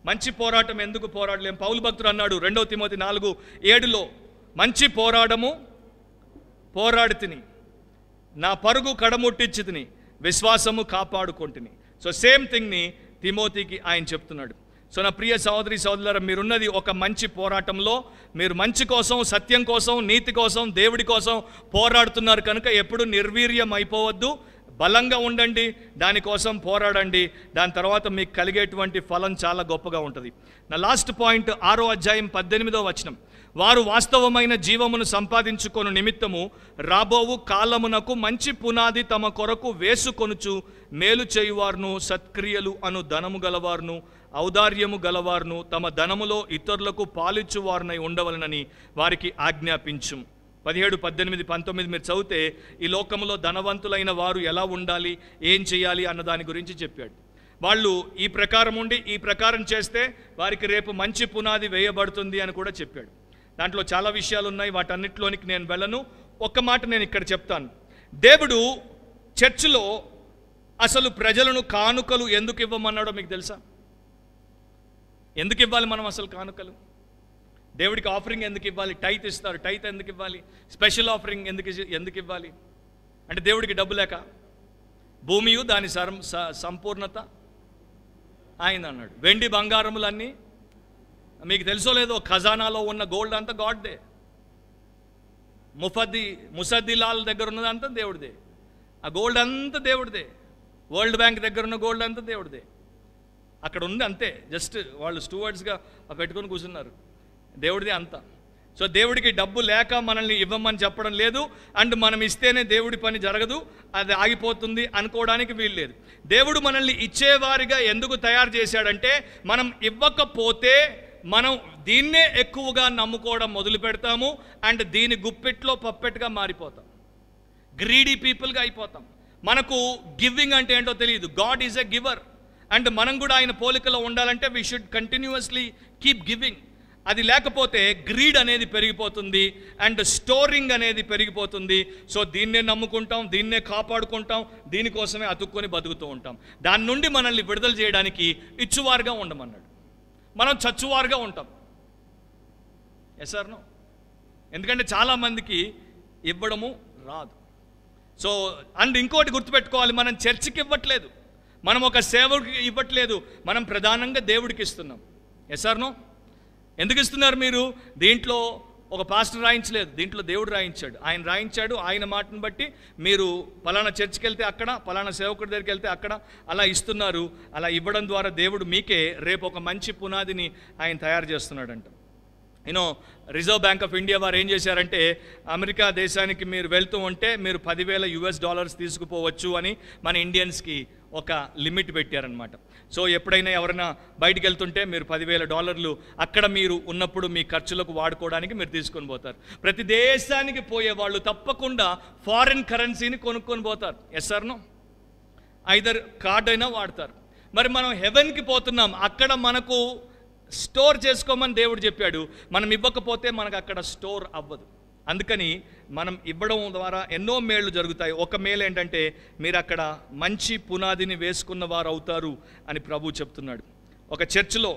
మంచి పోరాటం ఎందుకు పోరాడలేం? పౌలు భక్తుడు అన్నాడు 2 తిమోతి 4:7లో, మంచి పోరాడము పోరాడి తిని, నా పరుగు కడముట్టించి తిని, విశ్వాసము కాపాడుకొంటిని. సో సేమ్ థింగ్ని తిమోతికి ఆయన చెప్తున్నాడు. సో నా ప్రియ సహోదరి సహోదరులారా, మీరున్నది ఒక మంచి పోరాటంలో. మీరు మంచి కోసం, సత్యం కోసం, నీతి కోసం, దేవుడి కోసం పోరాడుతున్నారు కనుక ఎప్పుడు నిర్వీర్యం అయిపోవద్దు, బలంగా ఉండండి, దానికోసం పోరాడండి. దాని తర్వాత మీకు కలిగేటువంటి ఫలం చాలా గొప్పగా ఉంటుంది. నా లాస్ట్ పాయింట్ 6వ అధ్యాయం 18వ వచనం. వారు వాస్తవమైన జీవమును సంపాదించుకొను నిమిత్తము రాబోవు కాలమునకు మంచి పునాది తమ కొరకు వేసుకొనుచు మేలు చేయువారును సత్క్రియలు అను ధనము గలవారును ఔదార్యము గలవారును తమ ధనములో ఇతరులకు పాలిచ్చువారునై ఉండవలనని వారికి ఆజ్ఞాపించు. 17, 18, 19 మీరు చదివితే ఈ లోకంలో ధనవంతులైన వారు ఎలా ఉండాలి, ఏం చేయాలి అన్న దాని గురించి చెప్పాడు. వాళ్ళు ఈ ప్రకారం ఉండి ఈ ప్రకారం చేస్తే వారికి రేపు మంచి పునాది వేయబడుతుంది అని కూడా చెప్పాడు. దాంట్లో చాలా విషయాలు ఉన్నాయి, వాటన్నిటిలోనికి నేను వెళ్ళను. ఒక్క మాట నేను ఇక్కడ చెప్తాను. దేవుడు చర్చిలో అసలు ప్రజలను కానుకలు ఎందుకు ఇవ్వమన్నాడో మీకు తెలుసా? ఎందుకు ఇవ్వాలి మనం అసలు కానుకలు? దేవుడికి ఆఫరింగ్ ఎందుకు ఇవ్వాలి? టైత్ ఇస్తారు, టైత్ ఎందుకు ఇవ్వాలి? స్పెషల్ ఆఫరింగ్ ఎందుకు ఇవ్వాలి? అంటే దేవుడికి డబ్బు లేక? భూమియు దాని సంపూర్ణత ఆయన అన్నాడు. వెండి బంగారములన్నీ మీకు తెలుసో లేదో, ఖజానాలో ఉన్న గోల్డ్ అంతా గాడ్దే. ముసద్దిలాల్ దగ్గర ఉన్నదంతా దేవుడిదే. ఆ గోల్డ్ అంతా దేవుడిదే. వరల్డ్ బ్యాంక్ దగ్గర ఉన్న గోల్డ్ అంతా దేవుడిదే. అక్కడ ఉంది అంతే, జస్ట్ వాళ్ళు స్టూవర్డ్స్గా పెట్టుకొని కూర్చున్నారు. దేవుడిదే అంతా. సో దేవుడికి డబ్బు లేక మనల్ని ఇవ్వమని చెప్పడం లేదు, అండ్ మనం ఇస్తేనే దేవుడి పని జరగదు, అది ఆగిపోతుంది అనుకోవడానికి వీలు లేదు. దేవుడు మనల్ని ఇచ్చేవారిగా ఎందుకు తయారు చేశాడంటే, మనం ఇవ్వకపోతే మనం దీన్నే ఎక్కువగా నమ్ముకోవడం మొదలు పెడతాము, అండ్ దీని గుప్పెట్లో పప్పెట్గా మారిపోతాం, గ్రీడీ పీపుల్గా అయిపోతాం. మనకు గివింగ్ అంటే ఏంటో తెలియదు. God is a giver, and మనం కూడా ఆయన పోలికలో ఉండాలంటే we should continuously keep giving. అది లేకపోతే గ్రీడ్ అనేది పెరిగిపోతుంది, అండ్ స్టోరింగ్ అనేది పెరిగిపోతుంది. సో దీన్నే నమ్ముకుంటాం, దీన్నే కాపాడుకుంటాం, దీనికోసమే అతుక్కొని బతుకుతూ ఉంటాం. దాని నుండి మనల్ని విడుదల చేయడానికి ఇచ్చువారుగా ఉండమన్నాడు. మనం చచ్చువారుగా ఉంటాం. Yes or no? ఎందుకంటే చాలామందికి ఇవ్వడము రాదు. సో అండ్ ఇంకోటి గుర్తుపెట్టుకోవాలి, మనం చర్చికి ఇవ్వట్లేదు, మనం ఒక సేవకి ఇవ్వట్లేదు, మనం ప్రధానంగా దేవుడికి ఇస్తున్నాం. Yes or no? ఎందుకు ఇస్తున్నారు మీరు? దీంట్లో ఒక పాస్టర్ రాయించలేదు, దీంట్లో దేవుడు రాయించాడు. ఆయన రాయించాడు, ఆయన మాటను బట్టి మీరు పలానా చర్చికి వెళ్తే అక్కడ, పలానా సేవకుడి దగ్గరికి వెళ్తే అక్కడ అలా ఇస్తున్నారు. అలా ఇవ్వడం ద్వారా దేవుడు మీకే రేపు ఒక మంచి పునాదిని ఆయన తయారు చేస్తున్నాడంట. రిజర్వ్ బ్యాంక్ ఆఫ్ ఇండియా వారు ఏం చేశారంటే, అమెరికా దేశానికి మీరు వెళ్తూ ఉంటే మీరు $10,000 తీసుకుపోవచ్చు అని మన ఇండియన్స్కి ఒక లిమిట్ పెట్టారనమాట. సో ఎప్పుడైనా ఎవరైనా బయటికి వెళ్తుంటే మీరు $10,000 అక్కడ మీరు ఉన్నప్పుడు మీ ఖర్చులకు వాడుకోవడానికి మీరు తీసుకొని పోతారు. ప్రతి దేశానికి పోయే వాళ్ళు తప్పకుండా ఫారిన్ కరెన్సీని కొనుక్కొని పోతారు. Yes or no? Either card అయినా వాడతారు. మరి మనం హెవెన్కి పోతున్నాం, అక్కడ మనకు స్టోర్ చేసుకోమని దేవుడు చెప్పాడు. మనం ఇవ్వకపోతే మనకు అక్కడ స్టోర్ అవ్వదు. అందుకని మనం ఇవ్వడం ద్వారా ఎన్నో మేళ్ళు జరుగుతాయి. ఒక మేలు ఏంటంటే, మీరు అక్కడ మంచి పునాదిని వేసుకున్న వారు అవుతారు అని ప్రభు చెప్తున్నాడు. ఒక చర్చ్లో,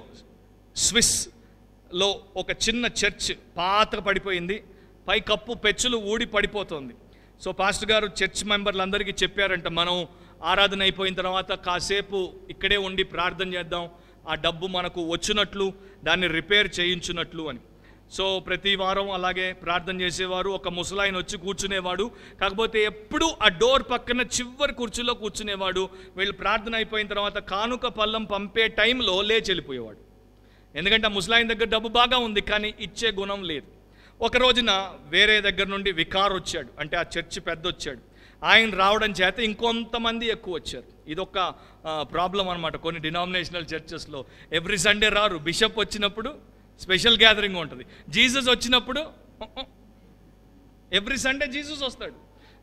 స్విస్లో ఒక చిన్న చర్చ్ పాత పడిపోయింది, పై కప్పు పెచ్చులు ఊడి పడిపోతుంది. సో పాస్టర్ గారు చర్చ్ మెంబర్లందరికీ చెప్పారంట, మనం ఆరాధన అయిపోయిన తర్వాత కాసేపు ఇక్కడే ఉండి ప్రార్థన చేద్దాం, ఆ డబ్బు మనకు వచ్చినట్లు, దాన్ని రిపేర్ చేయించున్నట్లు అని. సో ప్రతి వారం అలాగే ప్రార్థన చేసేవారు. ఒక ముసలాయన వచ్చి కూర్చునేవాడు, కాకపోతే ఎప్పుడూ ఆ డోర్ పక్కన చివరి కుర్చీలో కూర్చునేవాడు. వీళ్ళు ప్రార్థన అయిపోయిన తర్వాత కానుక పళ్ళం పంపే టైంలో లేచి వెళ్ళిపోయేవాడు. ఎందుకంటే ఆ ముసలాయన దగ్గర డబ్బు బాగా ఉంది, కానీ ఇచ్చే గుణం లేదు. ఒక రోజున వేరే దగ్గర నుండి వికార్ వచ్చాడు, అంటే ఆ చర్చి పెద్ద వచ్చాడు. ఆయన రావడం చేత ఇంకొంతమంది ఎక్కువ వచ్చారు. ఇదొక ప్రాబ్లం అనమాట. కొన్ని డినామినేషనల్ చర్చెస్లో ఎవ్రీ సండే రారు. బిషప్ వచ్చినప్పుడు స్పెషల్ గ్యాదరింగ్ ఉంటుంది, జీసస్ వచ్చినప్పుడు ఎవ్రీ సండే జీసస్ వస్తాడు.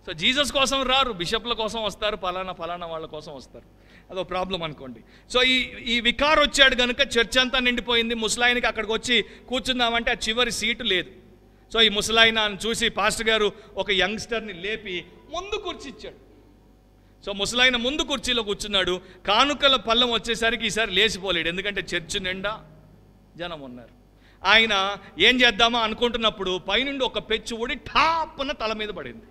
సో జీసస్ కోసం రారు, బిషప్ల కోసం వస్తారు, ఫలానా వాళ్ళ కోసం వస్తారు. అదో ప్రాబ్లం అనుకోండి. సో ఈ వికార్ వచ్చాడు కనుక చర్చ్ అంతా నిండిపోయింది. ముసలాయనకి అక్కడికి వచ్చి కూర్చుందామంటే ఆ చివరి సీటు లేదు. సో ఈ ముసలాయన చూసి పాస్టర్ గారు ఒక యంగ్స్టర్ని లేపి ముందు కుర్చీ ఇచ్చాడు. సో ముసలాయన ముందు కుర్చీలో కూర్చున్నాడు. కానుకల పళ్ళం వచ్చేసరికి ఈసారి లేచిపోలేడు, ఎందుకంటే చర్చ్ నిండా జనం ఉన్నారు. ఆయన ఏం చేద్దామా అనుకుంటున్నప్పుడు పైనుండి ఒక పెచ్చు ఊడి ఠాప్న తల మీద పడింది.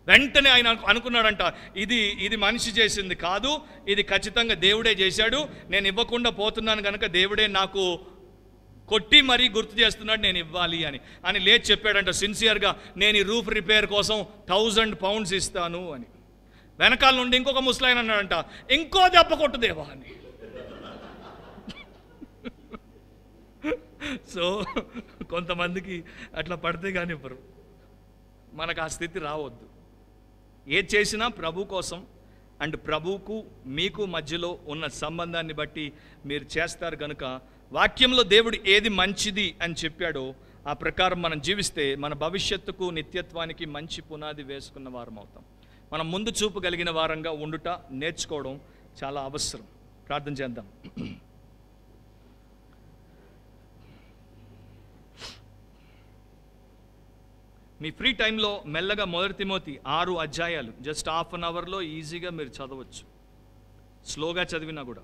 వెంటనే ఆయన అనుకున్నాడంట, ఇది మనిషి చేసింది కాదు, ఇది ఖచ్చితంగా దేవుడే చేశాడు, నేను ఇవ్వకుండా పోతున్నాను కనుక దేవుడే నాకు కొట్టి మరీ గుర్తు చేస్తున్నాడు, నేను ఇవ్వాలి అని లేచి చెప్పాడంట సిన్సియర్గా, నేను ఈ రూఫ్ రిపేర్ కోసం 1000 pounds ఇస్తాను అని. వెనకాల నుండి ఇంకొక ముసలాయన అన్నాడంట, ఇంకో దెబ్బ కొట్టు దేవా అని. సో కొంతమందికి అట్లా పడితే కానీ ఇవ్వరు. మనకు ఆ స్థితి రావద్దు. ఏది చేసినా ప్రభు కోసం అండ్ ప్రభువుకు మీకు మధ్యలో ఉన్న సంబంధాన్ని బట్టి మీరు చేస్తారు కనుక వాక్యంలో దేవుడు ఏది మంచిది అని చెప్పాడో ఆ ప్రకారం మనం జీవిస్తే మన భవిష్యత్తుకు నిత్యత్వానికి మంచి పునాది వేసుకున్న వారం అవుతాం. మనం ముందు చూపు కలిగిన వారంగా ఉండుట నేర్చుకోవడం చాలా అవసరం. ప్రార్థన చేద్దాం. మీ ఫ్రీ టైంలో మెల్లగా 1 తిమోతి 6 అధ్యాయాలు జస్ట్ హాఫ్ అన్ అవర్లో ఈజీగా మీరు చదవచ్చు, స్లోగా చదివినా కూడా.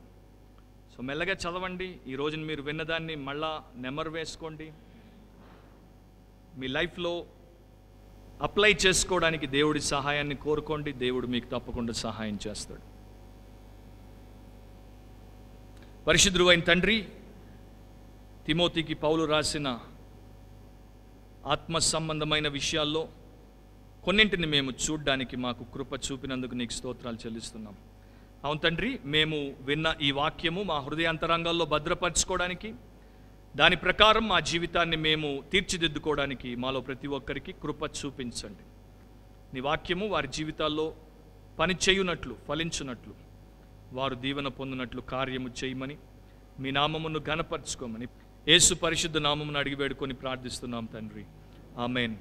సో మెల్లగా చదవండి. ఈ రోజున మీరు విన్నదాన్ని మళ్ళా నెమరు వేసుకోండి. మీ లైఫ్లో అప్లై చేసుకోవడానికి దేవుడి సహాయాన్ని కోరుకోండి. దేవుడు మీకు తప్పకుండా సహాయం చేస్తాడు. పరిశుద్ధుడు అయిన తండ్రి, తిమోతికి పౌలు రాసిన ఆత్మ సంబంధమైన విషయాల్లో కొన్నింటిని మేము చూడ్డానికి మాకు కృప చూపినందుకు నీకు స్తోత్రాలు చెల్లిస్తున్నాం. అవును తండ్రి, మేము విన్న ఈ వాక్యము మా హృదయాంతరంగాల్లో భద్రపరచుకోవడానికి, దాని ప్రకారం మా జీవితాన్ని మేము తీర్చిదిద్దుకోవడానికి మాలో ప్రతి ఒక్కరికి కృప చూపించండి. నీ వాక్యము వారి జీవితాల్లో పని చేయునట్లు, ఫలించునట్లు, వారు దీవెన పొందినట్లు కార్యము చేయమని, మీ నామమును ఘనపరచుకోమని యేసు పరిశుద్ధ నామమును అడిగి వేడుకొని ప్రార్థిస్తున్నాం తండ్రి. ఆమేన్.